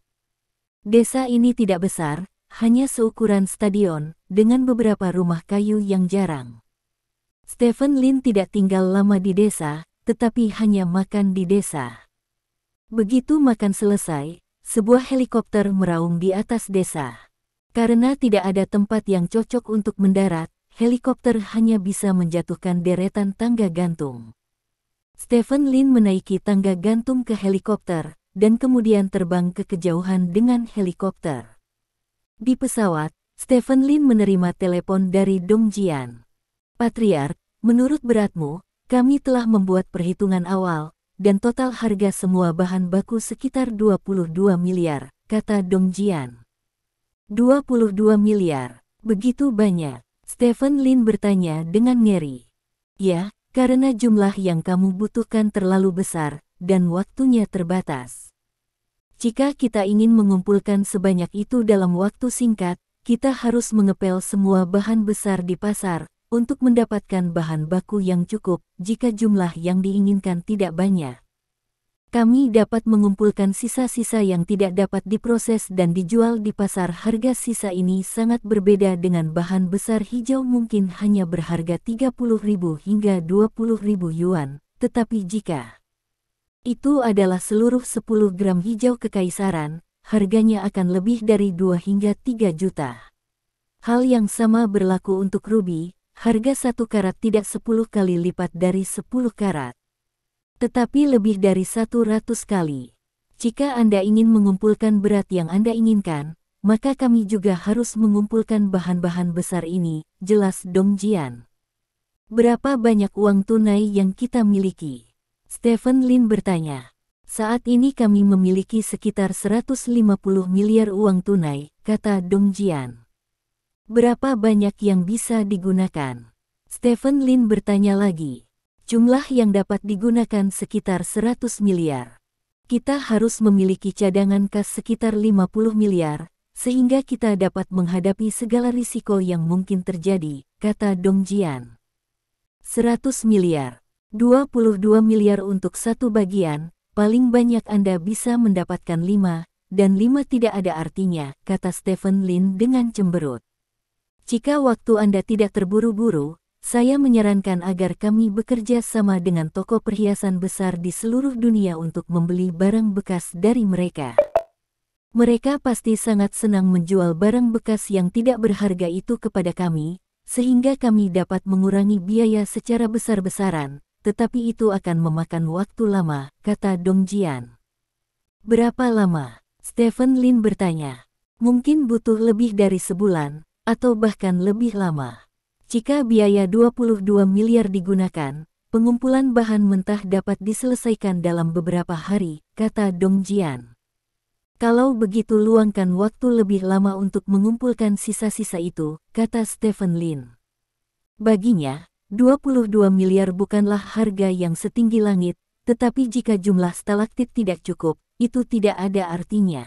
Desa ini tidak besar, hanya seukuran stadion, dengan beberapa rumah kayu yang jarang. Stephen Lin tidak tinggal lama di desa, tetapi hanya makan di desa. Begitu makan selesai, sebuah helikopter meraung di atas desa. Karena tidak ada tempat yang cocok untuk mendarat, helikopter hanya bisa menjatuhkan deretan tangga gantung. Stephen Lin menaiki tangga gantung ke helikopter, dan kemudian terbang ke kejauhan dengan helikopter. Di pesawat, Stephen Lin menerima telepon dari Dong Jian. Patriark, menurut beratmu, kami telah membuat perhitungan awal, dan total harga semua bahan baku sekitar 22 miliar, kata Dong Jian. 22 miliar, begitu banyak? Stephen Lin bertanya dengan ngeri. Ya, karena jumlah yang kamu butuhkan terlalu besar, dan waktunya terbatas. Jika kita ingin mengumpulkan sebanyak itu dalam waktu singkat, kita harus mengepel semua bahan besar di pasar, untuk mendapatkan bahan baku yang cukup, jika jumlah yang diinginkan tidak banyak. Kami dapat mengumpulkan sisa-sisa yang tidak dapat diproses dan dijual di pasar. Harga sisa ini sangat berbeda dengan bahan besar hijau mungkin hanya berharga 30.000 hingga 20.000 yuan, tetapi jika itu adalah seluruh 10 gram hijau kekaisaran, harganya akan lebih dari 2 hingga 3 juta. Hal yang sama berlaku untuk rubi, harga 1 karat tidak 10 kali lipat dari 10 karat. Tetapi lebih dari 100 kali. Jika Anda ingin mengumpulkan berat yang Anda inginkan, maka kami juga harus mengumpulkan bahan-bahan besar ini, jelas Dong Jian. Berapa banyak uang tunai yang kita miliki? Stephen Lin bertanya. Saat ini kami memiliki sekitar 150 miliar uang tunai, kata Dong Jian. Berapa banyak yang bisa digunakan? Stephen Lin bertanya lagi. Jumlah yang dapat digunakan sekitar 100 miliar. Kita harus memiliki cadangan kas sekitar 50 miliar, sehingga kita dapat menghadapi segala risiko yang mungkin terjadi, kata Dong Jian. 100 miliar. 22 miliar untuk satu bagian, paling banyak Anda bisa mendapatkan 5, dan 5 tidak ada artinya, kata Stephen Lin dengan cemberut. Jika waktu Anda tidak terburu-buru, saya menyarankan agar kami bekerja sama dengan toko perhiasan besar di seluruh dunia untuk membeli barang bekas dari mereka. Mereka pasti sangat senang menjual barang bekas yang tidak berharga itu kepada kami, sehingga kami dapat mengurangi biaya secara besar-besaran, tetapi itu akan memakan waktu lama, kata Dong Jian. Berapa lama? Stephen Lin bertanya. Mungkin butuh lebih dari sebulan, atau bahkan lebih lama. Jika biaya 22 miliar digunakan, pengumpulan bahan mentah dapat diselesaikan dalam beberapa hari, kata Dong Jian. Kalau begitu luangkan waktu lebih lama untuk mengumpulkan sisa-sisa itu, kata Stephen Lin. Baginya, 22 miliar bukanlah harga yang setinggi langit, tetapi jika jumlah stalaktit tidak cukup, itu tidak ada artinya.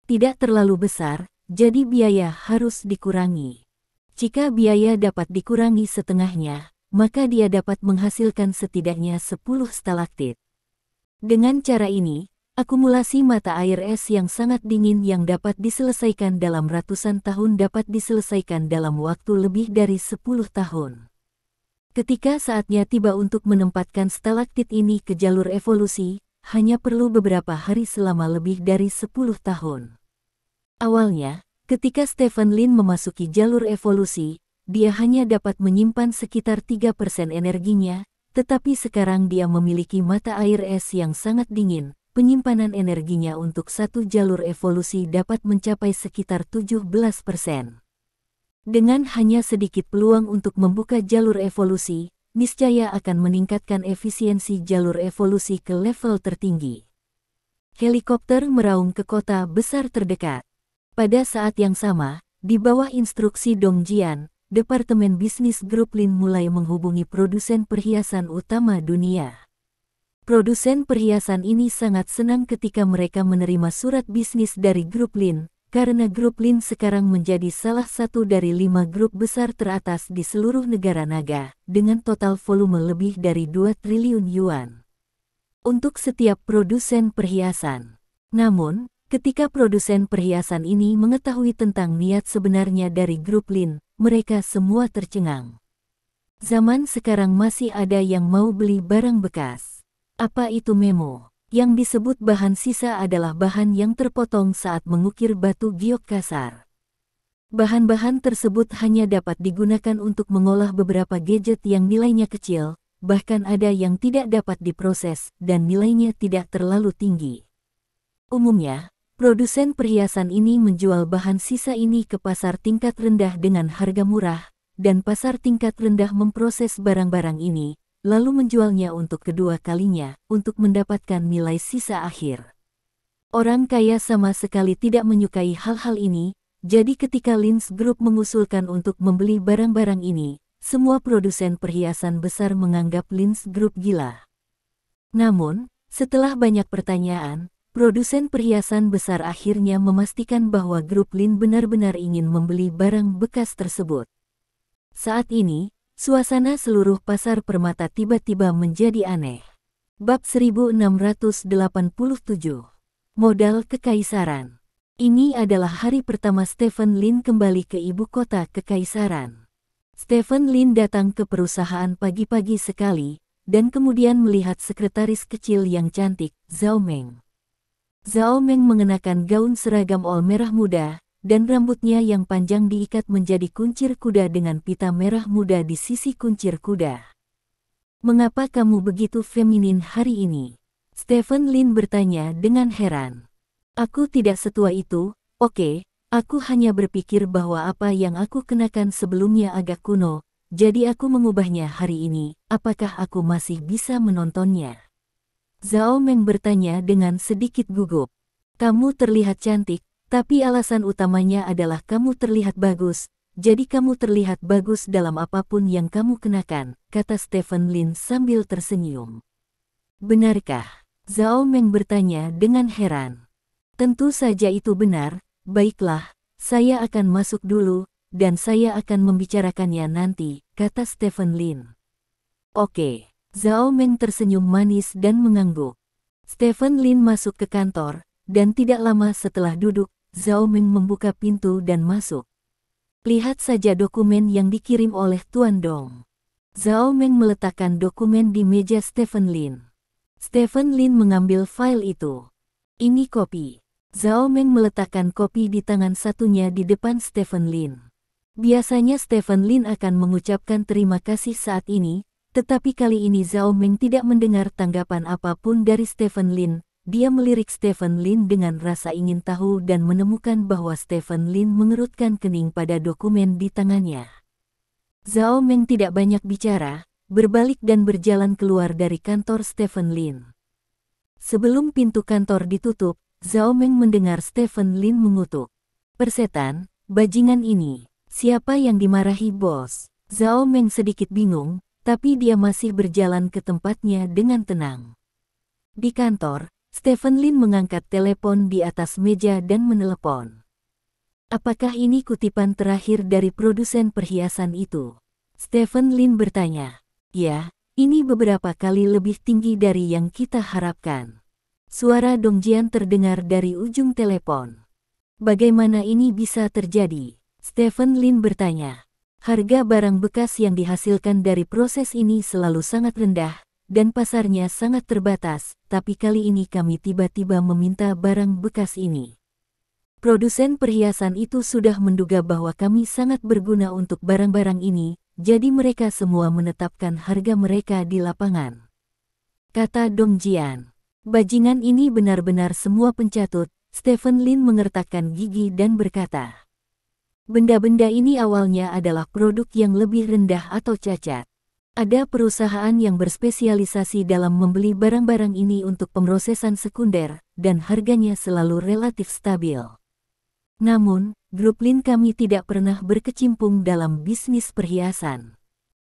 Tidak terlalu besar, jadi biaya harus dikurangi. Jika biaya dapat dikurangi setengahnya, maka dia dapat menghasilkan setidaknya 10 stalaktit. Dengan cara ini, akumulasi mata air es yang sangat dingin yang dapat diselesaikan dalam ratusan tahun dapat diselesaikan dalam waktu lebih dari 10 tahun. Ketika saatnya tiba untuk menempatkan stalaktit ini ke jalur evolusi, hanya perlu beberapa hari selama lebih dari 10 tahun. Awalnya, ketika Stephen Lin memasuki jalur evolusi, dia hanya dapat menyimpan sekitar 3% energinya, tetapi sekarang dia memiliki mata air es yang sangat dingin, penyimpanan energinya untuk satu jalur evolusi dapat mencapai sekitar 17%. Dengan hanya sedikit peluang untuk membuka jalur evolusi, niscaya akan meningkatkan efisiensi jalur evolusi ke level tertinggi. Helikopter meraung ke kota besar terdekat. Pada saat yang sama, di bawah instruksi Dong Jian, Departemen Bisnis Grup Lin mulai menghubungi produsen perhiasan utama dunia. Produsen perhiasan ini sangat senang ketika mereka menerima surat bisnis dari Grup Lin, karena Grup Lin sekarang menjadi salah satu dari 5 grup besar teratas di seluruh negara naga, dengan total volume lebih dari 2 triliun yuan. Untuk setiap produsen perhiasan. Namun, ketika produsen perhiasan ini mengetahui tentang niat sebenarnya dari Grup Lin, mereka semua tercengang. Zaman sekarang masih ada yang mau beli barang bekas. Apa itu memo? Yang disebut bahan sisa adalah bahan yang terpotong saat mengukir batu giok kasar. Bahan-bahan tersebut hanya dapat digunakan untuk mengolah beberapa gadget yang nilainya kecil, bahkan ada yang tidak dapat diproses dan nilainya tidak terlalu tinggi. Umumnya, produsen perhiasan ini menjual bahan sisa ini ke pasar tingkat rendah dengan harga murah, dan pasar tingkat rendah memproses barang-barang ini, lalu menjualnya untuk kedua kalinya, untuk mendapatkan nilai sisa akhir. Orang kaya sama sekali tidak menyukai hal-hal ini, jadi ketika Lins Group mengusulkan untuk membeli barang-barang ini, semua produsen perhiasan besar menganggap Lins Group gila. Namun, setelah banyak pertanyaan, produsen perhiasan besar akhirnya memastikan bahwa Grup Lin benar-benar ingin membeli barang bekas tersebut. Saat ini, suasana seluruh pasar permata tiba-tiba menjadi aneh. Bab 1687. Modal Kekaisaran. Ini adalah hari pertama Stephen Lin kembali ke ibu kota kekaisaran. Stephen Lin datang ke perusahaan pagi-pagi sekali, dan kemudian melihat sekretaris kecil yang cantik, Zhao Meng. Zhao Meng mengenakan gaun seragam ol merah muda, dan rambutnya yang panjang diikat menjadi kuncir kuda dengan pita merah muda di sisi kuncir kuda. "Mengapa kamu begitu feminin hari ini?" Stephen Lin bertanya dengan heran. "Aku tidak setua itu, oke, aku hanya berpikir bahwa apa yang aku kenakan sebelumnya agak kuno, jadi aku mengubahnya hari ini, apakah aku masih bisa menontonnya?" Zhao Meng bertanya dengan sedikit gugup. Kamu terlihat cantik, tapi alasan utamanya adalah kamu terlihat bagus, jadi kamu terlihat bagus dalam apapun yang kamu kenakan, kata Stephen Lin sambil tersenyum. Benarkah? Zhao Meng bertanya dengan heran. Tentu saja itu benar, baiklah, saya akan masuk dulu, dan saya akan membicarakannya nanti, kata Stephen Lin. Oke. Zhao Meng tersenyum manis dan mengangguk. Stephen Lin masuk ke kantor, dan tidak lama setelah duduk, Zhao Meng membuka pintu dan masuk. Lihat saja dokumen yang dikirim oleh Tuan Dong. Zhao Meng meletakkan dokumen di meja Stephen Lin. Stephen Lin mengambil file itu. Ini kopi. Zhao Meng meletakkan kopi di tangan satunya di depan Stephen Lin. Biasanya Stephen Lin akan mengucapkan terima kasih saat ini, tetapi kali ini Zhao Meng tidak mendengar tanggapan apapun dari Stephen Lin. Dia melirik Stephen Lin dengan rasa ingin tahu dan menemukan bahwa Stephen Lin mengerutkan kening pada dokumen di tangannya. Zhao Meng tidak banyak bicara, berbalik dan berjalan keluar dari kantor Stephen Lin. Sebelum pintu kantor ditutup, Zhao Meng mendengar Stephen Lin mengutuk. Persetan, bajingan ini, siapa yang dimarahi bos? Zhao Meng sedikit bingung, tapi dia masih berjalan ke tempatnya dengan tenang. Di kantor, Stephen Lin mengangkat telepon di atas meja dan menelepon. Apakah ini kutipan terakhir dari produsen perhiasan itu? Stephen Lin bertanya. Ya, ini beberapa kali lebih tinggi dari yang kita harapkan. Suara Dong Jian terdengar dari ujung telepon. Bagaimana ini bisa terjadi? Stephen Lin bertanya. Harga barang bekas yang dihasilkan dari proses ini selalu sangat rendah, dan pasarnya sangat terbatas, tapi kali ini kami tiba-tiba meminta barang bekas ini. Produsen perhiasan itu sudah menduga bahwa kami sangat berguna untuk barang-barang ini, jadi mereka semua menetapkan harga mereka di lapangan. Kata Dong Jian. Bajingan ini benar-benar semua pencatut. Stephen Lin mengertakkan gigi dan berkata. Benda-benda ini awalnya adalah produk yang lebih rendah atau cacat. Ada perusahaan yang berspesialisasi dalam membeli barang-barang ini untuk pemrosesan sekunder, dan harganya selalu relatif stabil. Namun, grup Lin kami tidak pernah berkecimpung dalam bisnis perhiasan.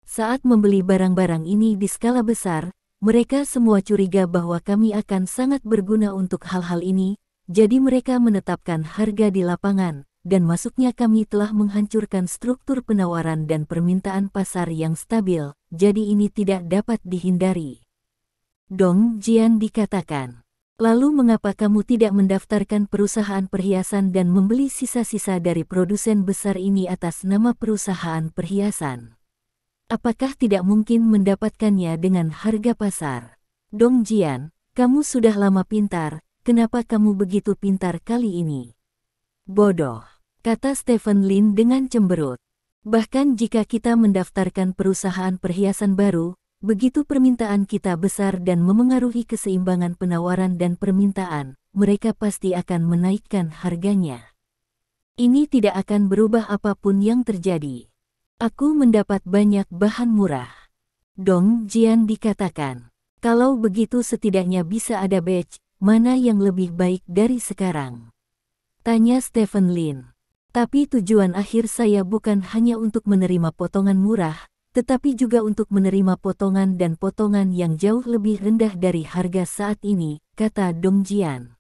Saat membeli barang-barang ini di skala besar, mereka semua curiga bahwa kami akan sangat berguna untuk hal-hal ini, jadi mereka menetapkan harga di lapangan. Dan masuknya kami telah menghancurkan struktur penawaran dan permintaan pasar yang stabil, jadi ini tidak dapat dihindari. Dong Jian dikatakan. Lalu mengapa kamu tidak mendaftarkan perusahaan perhiasan dan membeli sisa-sisa dari produsen besar ini atas nama perusahaan perhiasan? Apakah tidak mungkin mendapatkannya dengan harga pasar? Dong Jian, kamu sudah lama pintar, kenapa kamu begitu pintar kali ini? Bodoh. Kata Stephen Lin dengan cemberut. Bahkan jika kita mendaftarkan perusahaan perhiasan baru, begitu permintaan kita besar dan memengaruhi keseimbangan penawaran dan permintaan, mereka pasti akan menaikkan harganya. Ini tidak akan berubah apapun yang terjadi. Aku mendapat banyak bahan murah. Dong Jian dikatakan. Kalau begitu setidaknya bisa ada batch, mana yang lebih baik dari sekarang? Tanya Stephen Lin. Tapi tujuan akhir saya bukan hanya untuk menerima potongan murah, tetapi juga untuk menerima potongan dan potongan yang jauh lebih rendah dari harga saat ini, kata Dong Jian.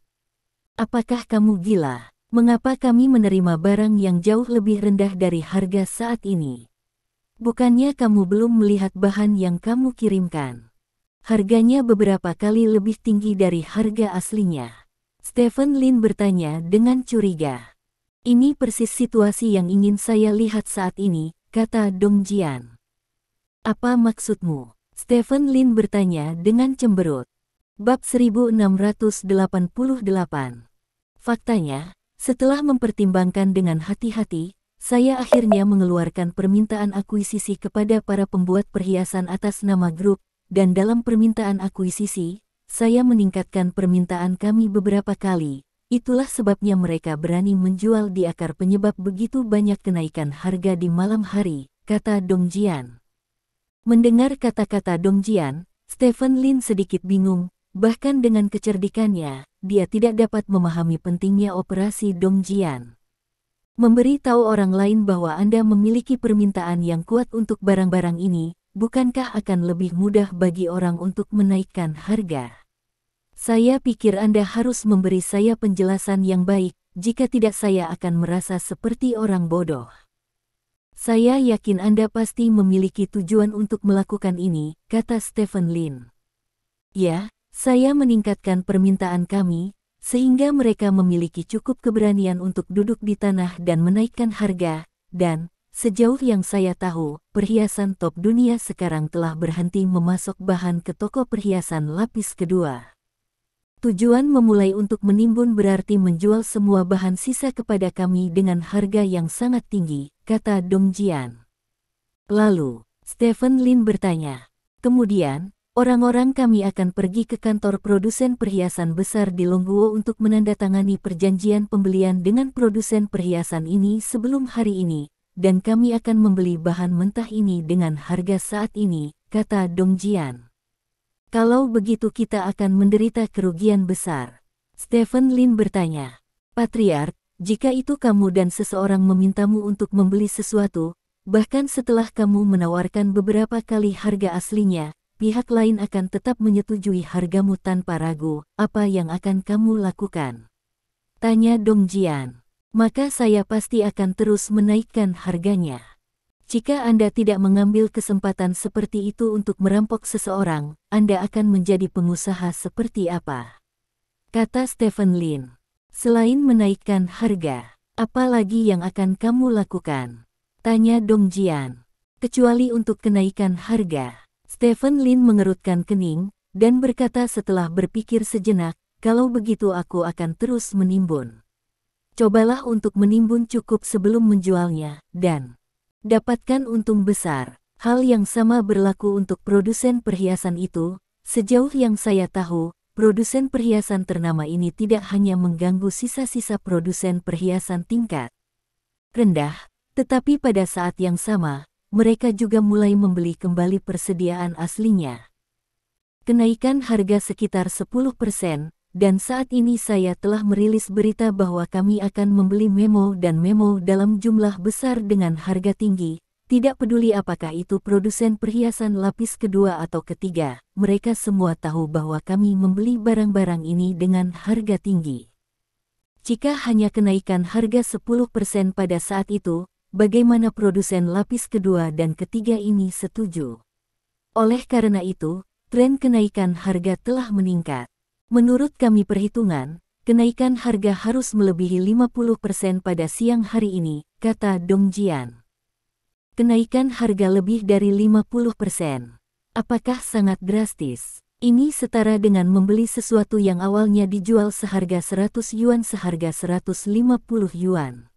Apakah kamu gila? Mengapa kami menerima barang yang jauh lebih rendah dari harga saat ini? Bukannya kamu belum melihat bahan yang kamu kirimkan? Harganya beberapa kali lebih tinggi dari harga aslinya. Stephen Lin bertanya dengan curiga. Ini persis situasi yang ingin saya lihat saat ini, kata Dong Jian. Apa maksudmu? Stephen Lin bertanya dengan cemberut. Bab 1688. Faktanya, setelah mempertimbangkan dengan hati-hati, saya akhirnya mengeluarkan permintaan akuisisi kepada para pembuat perhiasan atas nama grup, dan dalam permintaan akuisisi, saya meningkatkan permintaan kami beberapa kali. Itulah sebabnya mereka berani menjual di akar penyebab begitu banyak kenaikan harga di malam hari, kata Dong Jian. Mendengar kata-kata Dong Jian, Stephen Lin sedikit bingung, bahkan dengan kecerdikannya, dia tidak dapat memahami pentingnya operasi Dongjian. Memberi tahu orang lain bahwa Anda memiliki permintaan yang kuat untuk barang-barang ini, bukankah akan lebih mudah bagi orang untuk menaikkan harga? Saya pikir Anda harus memberi saya penjelasan yang baik, jika tidak saya akan merasa seperti orang bodoh. Saya yakin Anda pasti memiliki tujuan untuk melakukan ini, kata Stephen Lin. Ya, saya meningkatkan permintaan kami, sehingga mereka memiliki cukup keberanian untuk duduk di tanah dan menaikkan harga, dan, sejauh yang saya tahu, perhiasan top dunia sekarang telah berhenti memasok bahan ke toko perhiasan lapis kedua. Tujuan memulai untuk menimbun berarti menjual semua bahan sisa kepada kami dengan harga yang sangat tinggi, kata Dongjian. Lalu, Stephen Lin bertanya, kemudian, orang-orang kami akan pergi ke kantor produsen perhiasan besar di Longguo untuk menandatangani perjanjian pembelian dengan produsen perhiasan ini sebelum hari ini, dan kami akan membeli bahan mentah ini dengan harga saat ini, kata Dongjian. Kalau begitu kita akan menderita kerugian besar. Stephen Lin bertanya, Patriark, jika itu kamu dan seseorang memintamu untuk membeli sesuatu, bahkan setelah kamu menawarkan beberapa kali harga aslinya, pihak lain akan tetap menyetujui hargamu tanpa ragu, apa yang akan kamu lakukan? Tanya Dongjian. Maka saya pasti akan terus menaikkan harganya. Jika Anda tidak mengambil kesempatan seperti itu untuk merampok seseorang, Anda akan menjadi pengusaha seperti apa? Kata Stephen Lin. Selain menaikkan harga, apa lagi yang akan kamu lakukan? Tanya Dongjian. Kecuali untuk kenaikan harga. Stephen Lin mengerutkan kening, dan berkata setelah berpikir sejenak, kalau begitu aku akan terus menimbun. Cobalah untuk menimbun cukup sebelum menjualnya, dan dapatkan untung besar. Hal yang sama berlaku untuk produsen perhiasan itu. Sejauh yang saya tahu, produsen perhiasan ternama ini tidak hanya mengganggu sisa-sisa produsen perhiasan tingkat rendah, tetapi pada saat yang sama, mereka juga mulai membeli kembali persediaan aslinya. Kenaikan harga sekitar 10%, dan saat ini saya telah merilis berita bahwa kami akan membeli memo dan memo dalam jumlah besar dengan harga tinggi. Tidak peduli apakah itu produsen perhiasan lapis kedua atau ketiga, mereka semua tahu bahwa kami membeli barang-barang ini dengan harga tinggi. Jika hanya kenaikan harga 10% pada saat itu, bagaimana produsen lapis kedua dan ketiga ini setuju? Oleh karena itu, tren kenaikan harga telah meningkat. Menurut kami perhitungan, kenaikan harga harus melebihi 50% pada siang hari ini, kata Dongjian. Kenaikan harga lebih dari 50%. Apakah sangat drastis? Ini setara dengan membeli sesuatu yang awalnya dijual seharga 100 yuan seharga 150 yuan.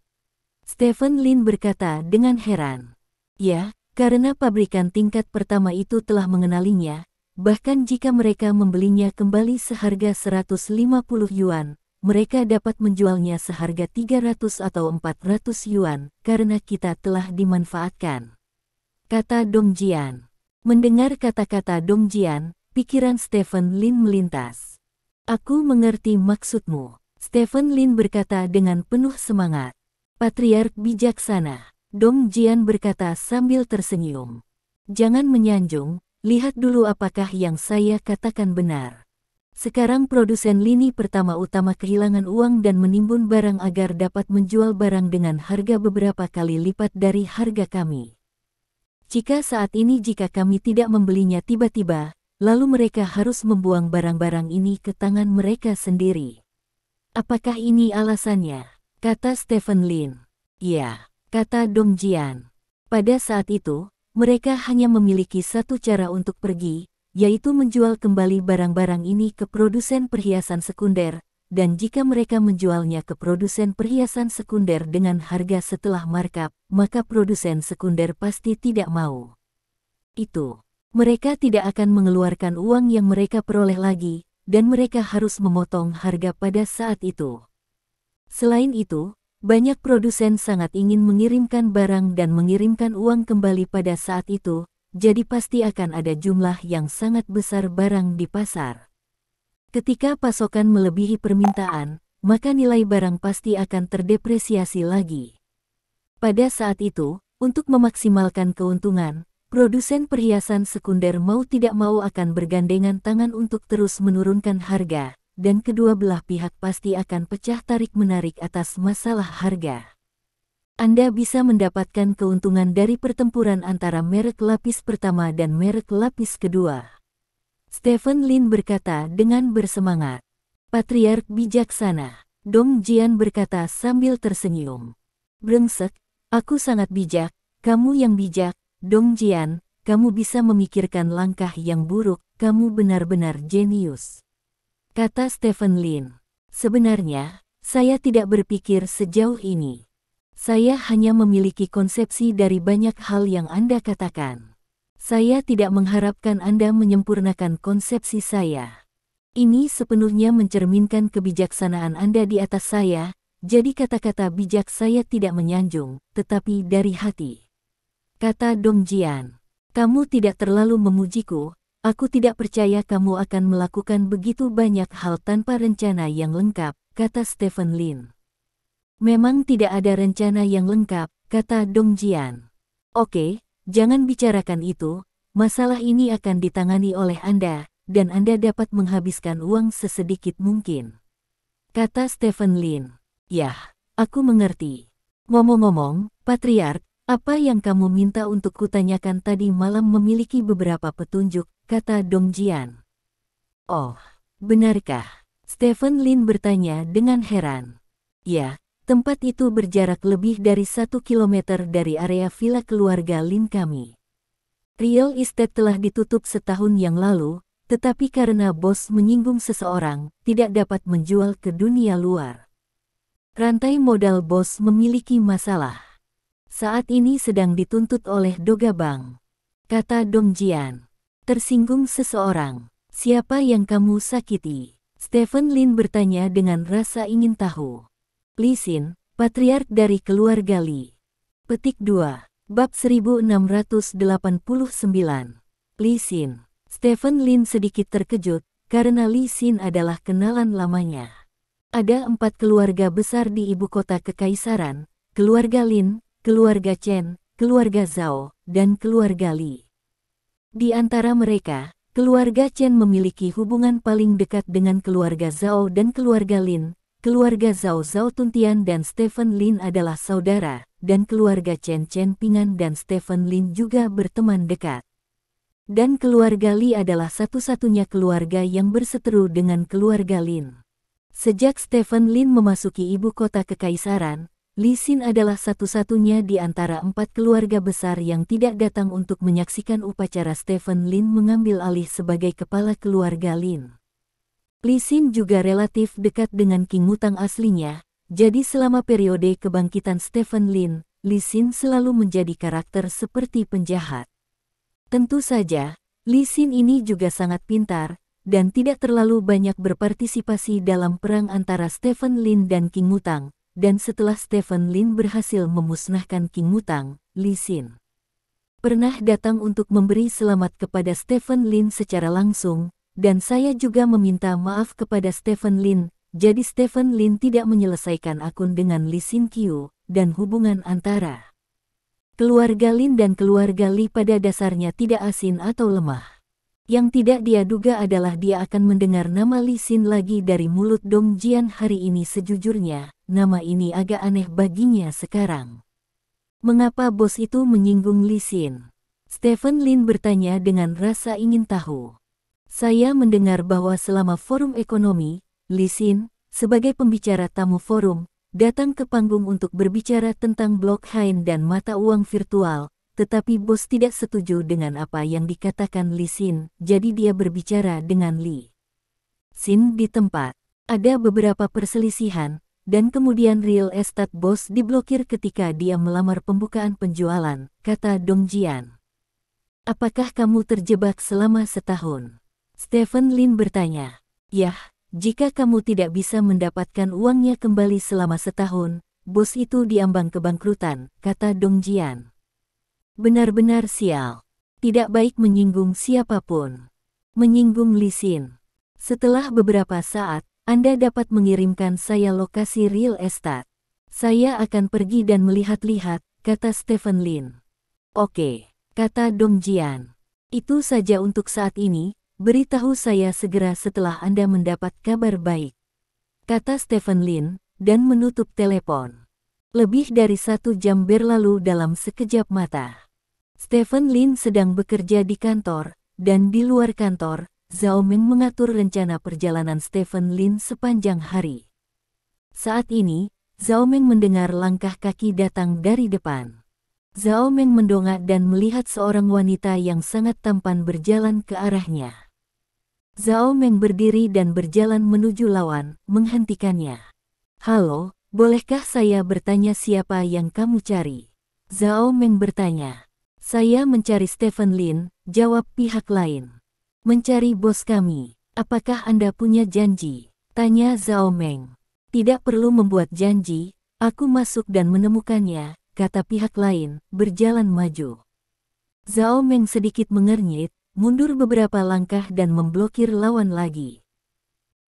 Stephen Lin berkata dengan heran. Ya, karena pabrikan tingkat pertama itu telah mengenalinya, bahkan jika mereka membelinya kembali seharga 150 yuan, mereka dapat menjualnya seharga 300 atau 400 yuan, karena kita telah dimanfaatkan. Kata Dongjian. Mendengar kata-kata Dongjian, pikiran Stephen Lin melintas. Aku mengerti maksudmu. Stephen Lin berkata dengan penuh semangat. Patriark bijaksana. Dongjian berkata sambil tersenyum. Jangan menyanjung. Lihat dulu apakah yang saya katakan benar. Sekarang produsen lini pertama utama kehilangan uang dan menimbun barang agar dapat menjual barang dengan harga beberapa kali lipat dari harga kami. Jika kami tidak membelinya tiba-tiba, lalu mereka harus membuang barang-barang ini ke tangan mereka sendiri. Apakah ini alasannya? Kata Stephen Lin. Ya, kata Dongjian. Pada saat itu, mereka hanya memiliki satu cara untuk pergi, yaitu menjual kembali barang-barang ini ke produsen perhiasan sekunder, dan jika mereka menjualnya ke produsen perhiasan sekunder dengan harga setelah markup, maka produsen sekunder pasti tidak mau. Mereka tidak akan mengeluarkan uang yang mereka peroleh lagi, dan mereka harus memotong harga pada saat itu. Selain itu, banyak produsen sangat ingin mengirimkan barang dan mengirimkan uang kembali pada saat itu, jadi pasti akan ada jumlah yang sangat besar barang di pasar. Ketika pasokan melebihi permintaan, maka nilai barang pasti akan terdepresiasi lagi. Pada saat itu, untuk memaksimalkan keuntungan, produsen perhiasan sekunder mau tidak mau akan bergandengan tangan untuk terus menurunkan harga, dan kedua belah pihak pasti akan pecah tarik-menarik atas masalah harga. Anda bisa mendapatkan keuntungan dari pertempuran antara merek lapis pertama dan merek lapis kedua. Stephen Lin berkata dengan bersemangat. Patriark bijaksana. Dong Jian berkata sambil tersenyum. Brengsek, aku sangat bijak, kamu yang bijak, Dong Jian, kamu bisa memikirkan langkah yang buruk, kamu benar-benar jenius. Kata Stephen Lin. Sebenarnya, saya tidak berpikir sejauh ini. Saya hanya memiliki konsepsi dari banyak hal yang Anda katakan. Saya tidak mengharapkan Anda menyempurnakan konsepsi saya. Ini sepenuhnya mencerminkan kebijaksanaan Anda di atas saya, jadi kata-kata bijak saya tidak menyanjung, tetapi dari hati. Kata Dong Jian. Kamu tidak terlalu memujiku, aku tidak percaya kamu akan melakukan begitu banyak hal tanpa rencana yang lengkap, kata Stephen Lin. Memang tidak ada rencana yang lengkap, kata Dong Jian. Oke, jangan bicarakan itu, masalah ini akan ditangani oleh Anda, dan Anda dapat menghabiskan uang sesedikit mungkin. Kata Stephen Lin. Yah, aku mengerti. Ngomong-ngomong, Patriark, apa yang kamu minta untuk kutanyakan tadi malam memiliki beberapa petunjuk, kata Dong Jian. Oh, benarkah? Stephen Lin bertanya dengan heran. Ya, tempat itu berjarak lebih dari 1 kilometer dari area villa keluarga Lin kami. Real estate telah ditutup setahun yang lalu, tetapi karena bos menyinggung seseorang, tidak dapat menjual ke dunia luar. Rantai modal bos memiliki masalah. Saat ini sedang dituntut oleh Doga Bank. Kata Dong Jian. Tersinggung seseorang. Siapa yang kamu sakiti? Stephen Lin bertanya dengan rasa ingin tahu. Li Xin, patriark dari keluarga Li. Petik 2. Bab 1689. Li Xin. Stephen Lin sedikit terkejut, karena Li Xin adalah kenalan lamanya. Ada 4 keluarga besar di ibu kota kekaisaran, keluarga Lin, keluarga Chen, keluarga Zhao, dan keluarga Li. Di antara mereka, keluarga Chen memiliki hubungan paling dekat dengan keluarga Zhao dan keluarga Lin. Keluarga Zhao Zhao Tuntian dan Stephen Lin adalah saudara, dan keluarga Chen Chen Pingan dan Stephen Lin juga berteman dekat. Dan keluarga Li adalah satu-satunya keluarga yang berseteru dengan keluarga Lin. Sejak Stephen Lin memasuki ibu kota kekaisaran, Li Xin adalah satu-satunya di antara 4 keluarga besar yang tidak datang untuk menyaksikan upacara Stephen Lin mengambil alih sebagai kepala keluarga Lin. Li Xin juga relatif dekat dengan King Mutang aslinya, jadi selama periode kebangkitan Stephen Lin, Li Xin selalu menjadi karakter seperti penjahat. Tentu saja, Li Xin ini juga sangat pintar, dan tidak terlalu banyak berpartisipasi dalam perang antara Stephen Lin dan King Mutang, dan setelah Stephen Lin berhasil memusnahkan King Mutang, Li Xin pernah datang untuk memberi selamat kepada Stephen Lin secara langsung, dan saya juga meminta maaf kepada Stephen Lin, jadi Stephen Lin tidak menyelesaikan akun dengan Li Xin Qiu, dan hubungan antara keluarga Lin dan keluarga Li pada dasarnya tidak asin atau lemah. Yang tidak dia duga adalah dia akan mendengar nama Li Xin lagi dari mulut Dong Jian hari ini. Sejujurnya, nama ini agak aneh baginya sekarang. Mengapa bos itu menyinggung Li Xin? Stephen Lin bertanya dengan rasa ingin tahu. Saya mendengar bahwa selama forum ekonomi, Li Xin, sebagai pembicara tamu forum, datang ke panggung untuk berbicara tentang blockchain dan mata uang virtual, tetapi bos tidak setuju dengan apa yang dikatakan Li Xin, jadi dia berbicara dengan Li Xin di tempat. Ada beberapa perselisihan, dan kemudian real estate bos diblokir ketika dia melamar pembukaan penjualan, kata Dong Jian. Apakah kamu terjebak selama setahun? Stephen Lin bertanya. Yah, jika kamu tidak bisa mendapatkan uangnya kembali selama setahun, bos itu diambang kebangkrutan, kata Dong Jian. Benar-benar sial. Tidak baik menyinggung siapapun. Menyinggung Li Xin. Setelah beberapa saat, Anda dapat mengirimkan saya lokasi real estate. Saya akan pergi dan melihat-lihat, kata Stephen Lin. Oke, kata Dong Jian. Itu saja untuk saat ini, beritahu saya segera setelah Anda mendapat kabar baik, kata Stephen Lin, dan menutup telepon. Lebih dari 1 jam berlalu dalam sekejap mata. Stephen Lin sedang bekerja di kantor, dan di luar kantor, Zhao Meng mengatur rencana perjalanan Stephen Lin sepanjang hari. Saat ini, Zhao Meng mendengar langkah kaki datang dari depan. Zhao Meng mendongak dan melihat seorang wanita yang sangat tampan berjalan ke arahnya. Zhao Meng berdiri dan berjalan menuju lawan, menghentikannya. Halo, bolehkah saya bertanya siapa yang kamu cari? Zhao Meng bertanya. Saya mencari Stephen Lin, jawab pihak lain. Mencari bos kami. Apakah Anda punya janji? Tanya Zhao Meng. Tidak perlu membuat janji, aku masuk dan menemukannya, kata pihak lain, berjalan maju. Zhao Meng sedikit mengernyit, mundur beberapa langkah dan memblokir lawan lagi.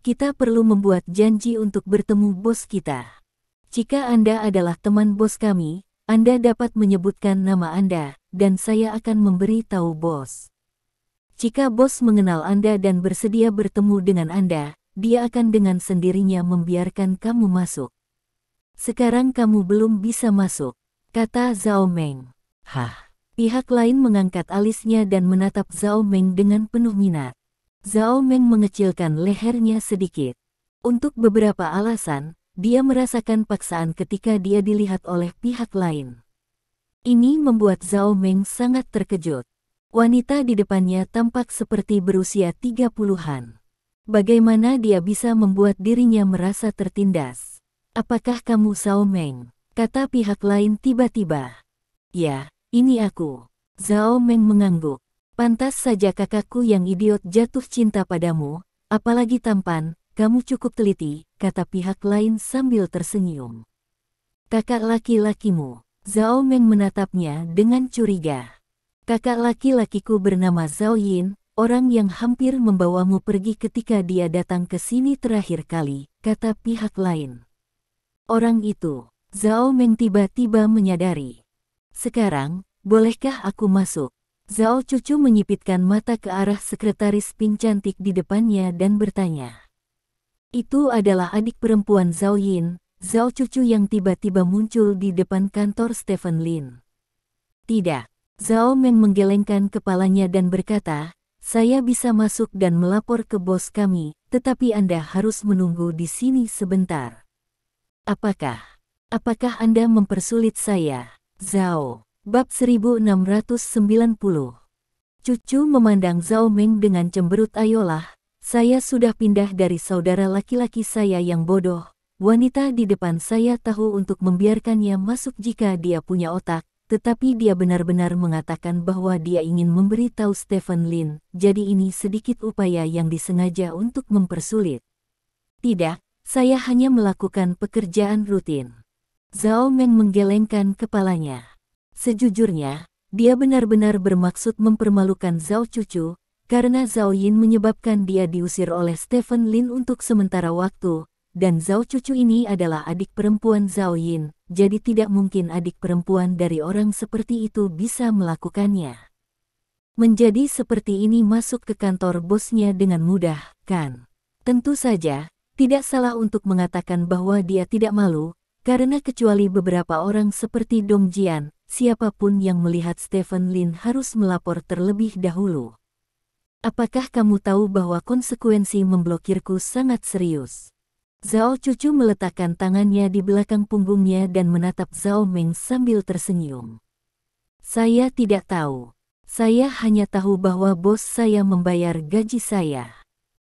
Kita perlu membuat janji untuk bertemu bos kita. Jika Anda adalah teman bos kami, Anda dapat menyebutkan nama Anda, dan saya akan memberi tahu bos. Jika bos mengenal Anda dan bersedia bertemu dengan Anda, dia akan dengan sendirinya membiarkan kamu masuk. Sekarang kamu belum bisa masuk, kata Zhao Meng. Hah? Pihak lain mengangkat alisnya dan menatap Zhao Meng dengan penuh minat. Zhao Meng mengecilkan lehernya sedikit. Untuk beberapa alasan, dia merasakan paksaan ketika dia dilihat oleh pihak lain. Ini membuat Zhao Meng sangat terkejut. Wanita di depannya tampak seperti berusia 30-an. Bagaimana dia bisa membuat dirinya merasa tertindas? Apakah kamu Zhao Meng? Kata pihak lain tiba-tiba. Ya, ini aku. Zhao Meng mengangguk. Pantas saja kakakku yang idiot jatuh cinta padamu, apalagi tampan, kamu cukup teliti, kata pihak lain sambil tersenyum. Kakak laki-lakimu. Zhao Meng menatapnya dengan curiga. Kakak laki-lakiku bernama Zhao Yin, orang yang hampir membawamu pergi ketika dia datang ke sini terakhir kali, kata pihak lain. Orang itu, Zhao Meng tiba-tiba menyadari. Sekarang, bolehkah aku masuk? Zhao Cucu menyipitkan mata ke arah sekretaris Ping cantik di depannya dan bertanya. Itu adalah adik perempuan Zhao Yin, Zhao Cucu yang tiba-tiba muncul di depan kantor Stephen Lin. Tidak. Zhao Meng menggelengkan kepalanya dan berkata, saya bisa masuk dan melapor ke bos kami, tetapi Anda harus menunggu di sini sebentar. Apakah Anda mempersulit saya? Zhao. Bab 1690. Cucu memandang Zhao Meng dengan cemberut. Ayolah, saya sudah pindah dari saudara laki-laki saya yang bodoh. Wanita di depan saya tahu untuk membiarkannya masuk jika dia punya otak. Tetapi dia benar-benar mengatakan bahwa dia ingin memberitahu Stephen Lin, jadi ini sedikit upaya yang disengaja untuk mempersulit. Tidak, saya hanya melakukan pekerjaan rutin. Zhao Meng menggelengkan kepalanya. Sejujurnya, dia benar-benar bermaksud mempermalukan Zhao Cucu, karena Zhao Yin menyebabkan dia diusir oleh Stephen Lin untuk sementara waktu, dan Zhao Cucu ini adalah adik perempuan Zhao Yin. Jadi tidak mungkin adik perempuan dari orang seperti itu bisa melakukannya. Menjadi seperti ini masuk ke kantor bosnya dengan mudah, kan? Tentu saja, tidak salah untuk mengatakan bahwa dia tidak malu, karena kecuali beberapa orang seperti Dong Jian, siapapun yang melihat Stephen Lin harus melapor terlebih dahulu. Apakah kamu tahu bahwa konsekuensi memblokirku sangat serius? Zhao Cucu meletakkan tangannya di belakang punggungnya dan menatap Zhao Meng sambil tersenyum. Saya tidak tahu. Saya hanya tahu bahwa bos saya membayar gaji saya.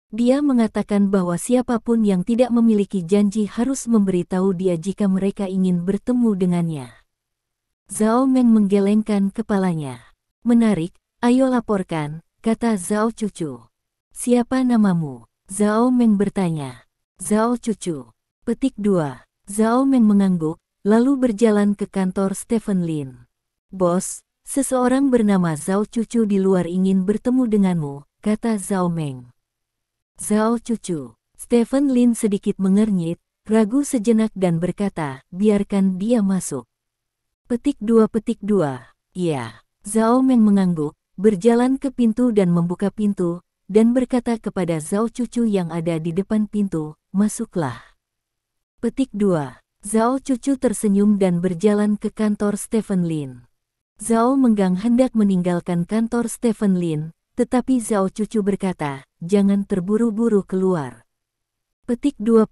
Dia mengatakan bahwa siapapun yang tidak memiliki janji harus memberitahu dia jika mereka ingin bertemu dengannya. Zhao Meng menggelengkan kepalanya. Menarik, ayo laporkan, kata Zhao Cucu. Siapa namamu? Zhao Meng bertanya. Zhao Cucu. Petik 2. Zhao Meng mengangguk, lalu berjalan ke kantor Stephen Lin. Bos, seseorang bernama Zhao Cucu di luar ingin bertemu denganmu, kata Zhao Meng. Zhao Cucu. Stephen Lin sedikit mengernyit, ragu sejenak dan berkata, biarkan dia masuk. Petik 2. Iya. Zhao Meng mengangguk, berjalan ke pintu dan membuka pintu, dan berkata kepada Zhao Cucu yang ada di depan pintu, masuklah. Petik 2. Zhao Cucu tersenyum dan berjalan ke kantor Stephen Lin. Zhao Menggang hendak meninggalkan kantor Stephen Lin, tetapi Zhao Cucu berkata, jangan terburu-buru keluar. Petik 2.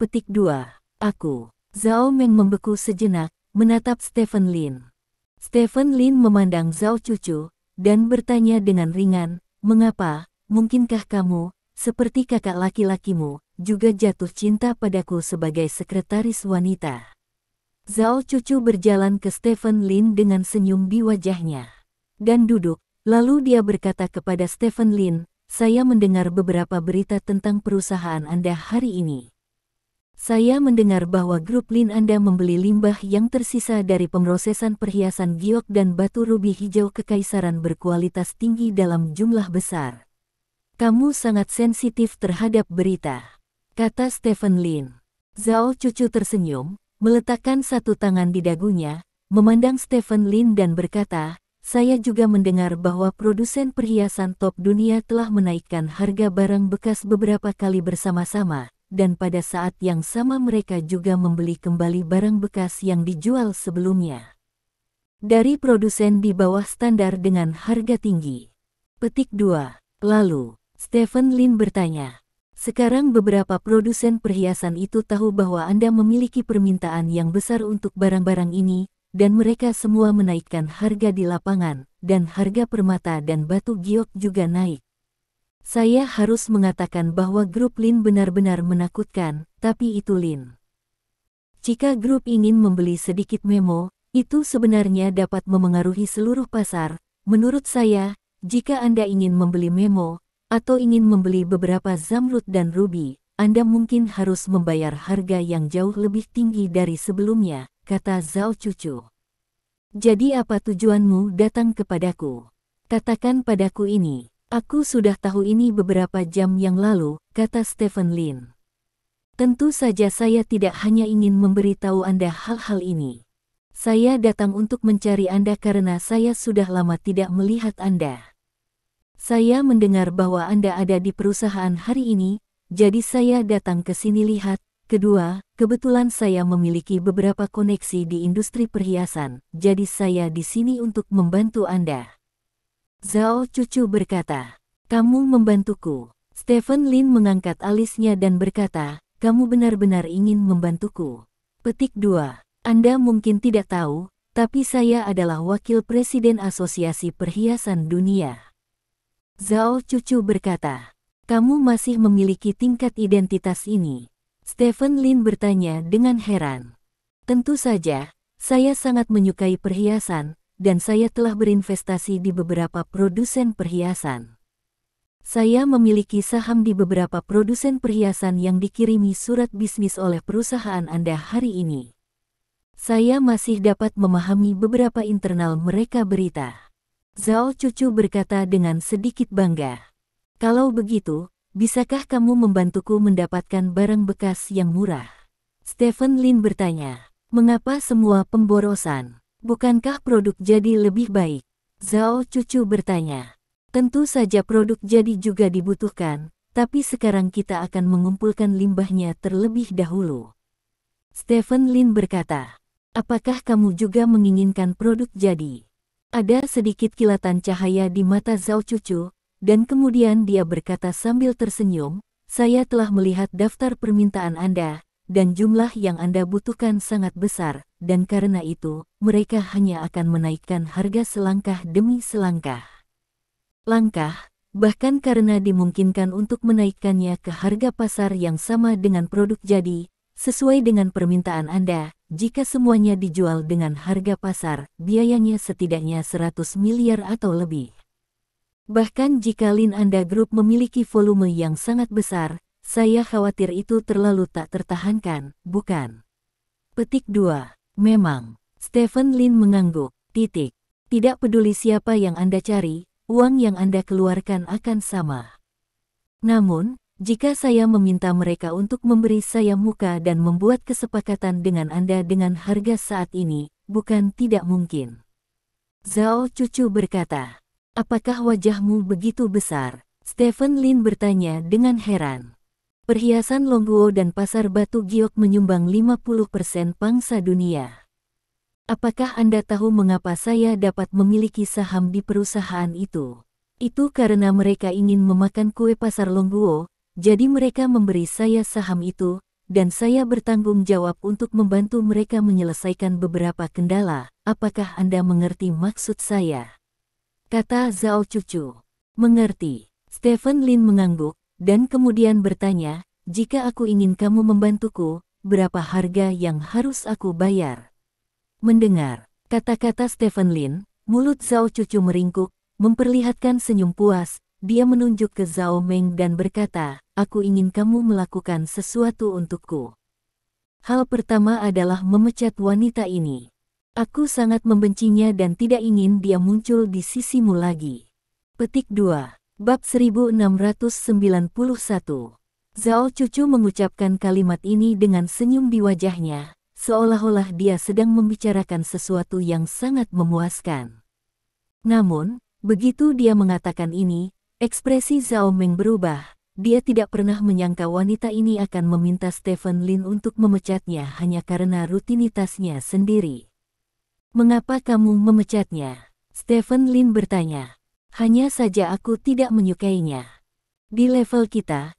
Aku. Zhao Meng membeku sejenak, menatap Stephen Lin. Stephen Lin memandang Zhao Cucu, dan bertanya dengan ringan, mengapa, mungkinkah kamu, seperti kakak laki-lakimu, juga jatuh cinta padaku sebagai sekretaris wanita? Zhao Cucu berjalan ke Stephen Lin dengan senyum di wajahnya. Dan duduk, lalu dia berkata kepada Stephen Lin, saya mendengar beberapa berita tentang perusahaan Anda hari ini. Saya mendengar bahwa grup Lin Anda membeli limbah yang tersisa dari pemrosesan perhiasan giok dan batu rubi hijau kekaisaran berkualitas tinggi dalam jumlah besar. Kamu sangat sensitif terhadap berita, kata Stephen Lin. Zhao Cucu tersenyum, meletakkan satu tangan di dagunya, memandang Stephen Lin dan berkata, saya juga mendengar bahwa produsen perhiasan top dunia telah menaikkan harga barang bekas beberapa kali bersama-sama, dan pada saat yang sama mereka juga membeli kembali barang bekas yang dijual sebelumnya dari produsen di bawah standar dengan harga tinggi. Petik 2. Lalu, Stephen Lin bertanya, sekarang beberapa produsen perhiasan itu tahu bahwa Anda memiliki permintaan yang besar untuk barang-barang ini, dan mereka semua menaikkan harga di lapangan, dan harga permata dan batu giok juga naik. Saya harus mengatakan bahwa grup Lin benar-benar menakutkan, tapi itu Lin. Jika grup ingin membeli sedikit memo, itu sebenarnya dapat memengaruhi seluruh pasar. Menurut saya, jika Anda ingin membeli memo, atau ingin membeli beberapa zamrud dan rubi, Anda mungkin harus membayar harga yang jauh lebih tinggi dari sebelumnya, kata Zhao Cucu. Jadi apa tujuanmu datang kepadaku? Katakan padaku ini. Aku sudah tahu ini beberapa jam yang lalu, kata Stephen Lin. Tentu saja saya tidak hanya ingin memberitahu Anda hal-hal ini. Saya datang untuk mencari Anda karena saya sudah lama tidak melihat Anda. Saya mendengar bahwa Anda ada di perusahaan hari ini, jadi saya datang ke sini lihat. Kedua, kebetulan saya memiliki beberapa koneksi di industri perhiasan, jadi saya di sini untuk membantu Anda. Zhao Cucu berkata, kamu membantuku. Stephen Lin mengangkat alisnya dan berkata, kamu benar-benar ingin membantuku. Petik 2. Anda mungkin tidak tahu, tapi saya adalah wakil presiden Asosiasi Perhiasan Dunia. Zhao Cucu berkata, kamu masih memiliki tingkat identitas ini. Stephen Lin bertanya dengan heran. Tentu saja, saya sangat menyukai perhiasan, dan saya telah berinvestasi di beberapa produsen perhiasan. Saya memiliki saham di beberapa produsen perhiasan yang dikirimi surat bisnis oleh perusahaan Anda hari ini. Saya masih dapat memahami beberapa internal mereka berita. Zhao Cucu berkata dengan sedikit bangga. Kalau begitu, bisakah kamu membantuku mendapatkan barang bekas yang murah? Stephen Lin bertanya, mengapa semua pemborosan? Bukankah produk jadi lebih baik? Zhao Cucu bertanya, tentu saja produk jadi juga dibutuhkan, tapi sekarang kita akan mengumpulkan limbahnya terlebih dahulu. Stephen Lin berkata, apakah kamu juga menginginkan produk jadi? Ada sedikit kilatan cahaya di mata Zhao Cucu, dan kemudian dia berkata sambil tersenyum, saya telah melihat daftar permintaan Anda, dan jumlah yang Anda butuhkan sangat besar, dan karena itu, mereka hanya akan menaikkan harga selangkah demi selangkah. Bahkan karena dimungkinkan untuk menaikkannya ke harga pasar yang sama dengan produk jadi, sesuai dengan permintaan Anda, jika semuanya dijual dengan harga pasar, biayanya setidaknya 100 miliar atau lebih. Bahkan jika Lin Anda Group memiliki volume yang sangat besar, saya khawatir itu terlalu tak tertahankan, bukan? Petik 2. Memang. Stephen Lin mengangguk. Tidak peduli siapa yang Anda cari, uang yang Anda keluarkan akan sama. Namun, Jika saya meminta mereka untuk memberi saya muka dan membuat kesepakatan dengan Anda dengan harga saat ini, bukan tidak mungkin. Zhao Cucu berkata. Apakah wajahmu begitu besar? Stephen Lin bertanya dengan heran. Perhiasan Longguo dan pasar batu giok menyumbang 50% pangsa dunia. Apakah Anda tahu mengapa saya dapat memiliki saham di perusahaan itu? Itu karena mereka ingin memakan kue pasar Longguo, jadi mereka memberi saya saham itu, dan saya bertanggung jawab untuk membantu mereka menyelesaikan beberapa kendala. Apakah Anda mengerti maksud saya? Kata Zhao Cucu. Mengerti. Stephen Lin mengangguk, dan kemudian bertanya, jika aku ingin kamu membantuku, berapa harga yang harus aku bayar? Mendengar kata-kata Stephen Lin, mulut Zhao Cucu meringkuk, memperlihatkan senyum puas. Dia menunjuk ke Zhao Meng dan berkata, aku ingin kamu melakukan sesuatu untukku. Hal pertama adalah memecat wanita ini. Aku sangat membencinya dan tidak ingin dia muncul di sisimu lagi. Petik 2. Bab 1691. Zhao Cucu mengucapkan kalimat ini dengan senyum di wajahnya, seolah-olah dia sedang membicarakan sesuatu yang sangat memuaskan. Namun, begitu dia mengatakan ini, ekspresi Zhao Meng berubah. Dia tidak pernah menyangka wanita ini akan meminta Stephen Lin untuk memecatnya hanya karena rutinitasnya sendiri. Mengapa kamu memecatnya? Stephen Lin bertanya. Hanya saja aku tidak menyukainya. Di level kita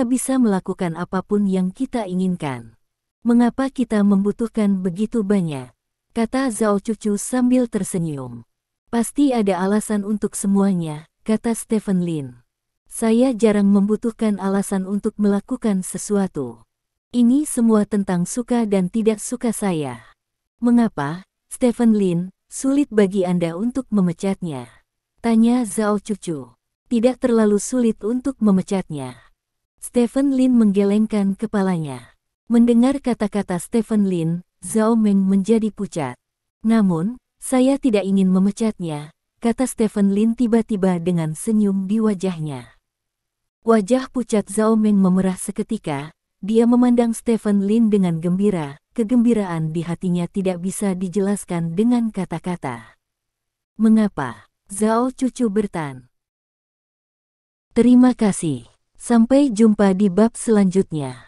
bisa melakukan apapun yang kita inginkan. Mengapa kita membutuhkan begitu banyak? Kata Zhao Cucu sambil tersenyum. Pasti ada alasan untuk semuanya, kata Stephen Lin. Saya jarang membutuhkan alasan untuk melakukan sesuatu. Ini semua tentang suka dan tidak suka saya. Mengapa, Stephen Lin, sulit bagi Anda untuk memecatnya? Tanya Zhao Cucu. Tidak terlalu sulit untuk memecatnya. Stephen Lin menggelengkan kepalanya. Mendengar kata-kata Stephen Lin, Zhao Meng menjadi pucat. Namun, saya tidak ingin memecatnya, kata Stephen Lin tiba-tiba dengan senyum di wajahnya. Wajah pucat Zhao Meng memerah seketika, dia memandang Stephen Lin dengan gembira, kegembiraan di hatinya tidak bisa dijelaskan dengan kata-kata. Mengapa? Zhao Cucu bertanya. Terima kasih. Sampai jumpa di bab selanjutnya.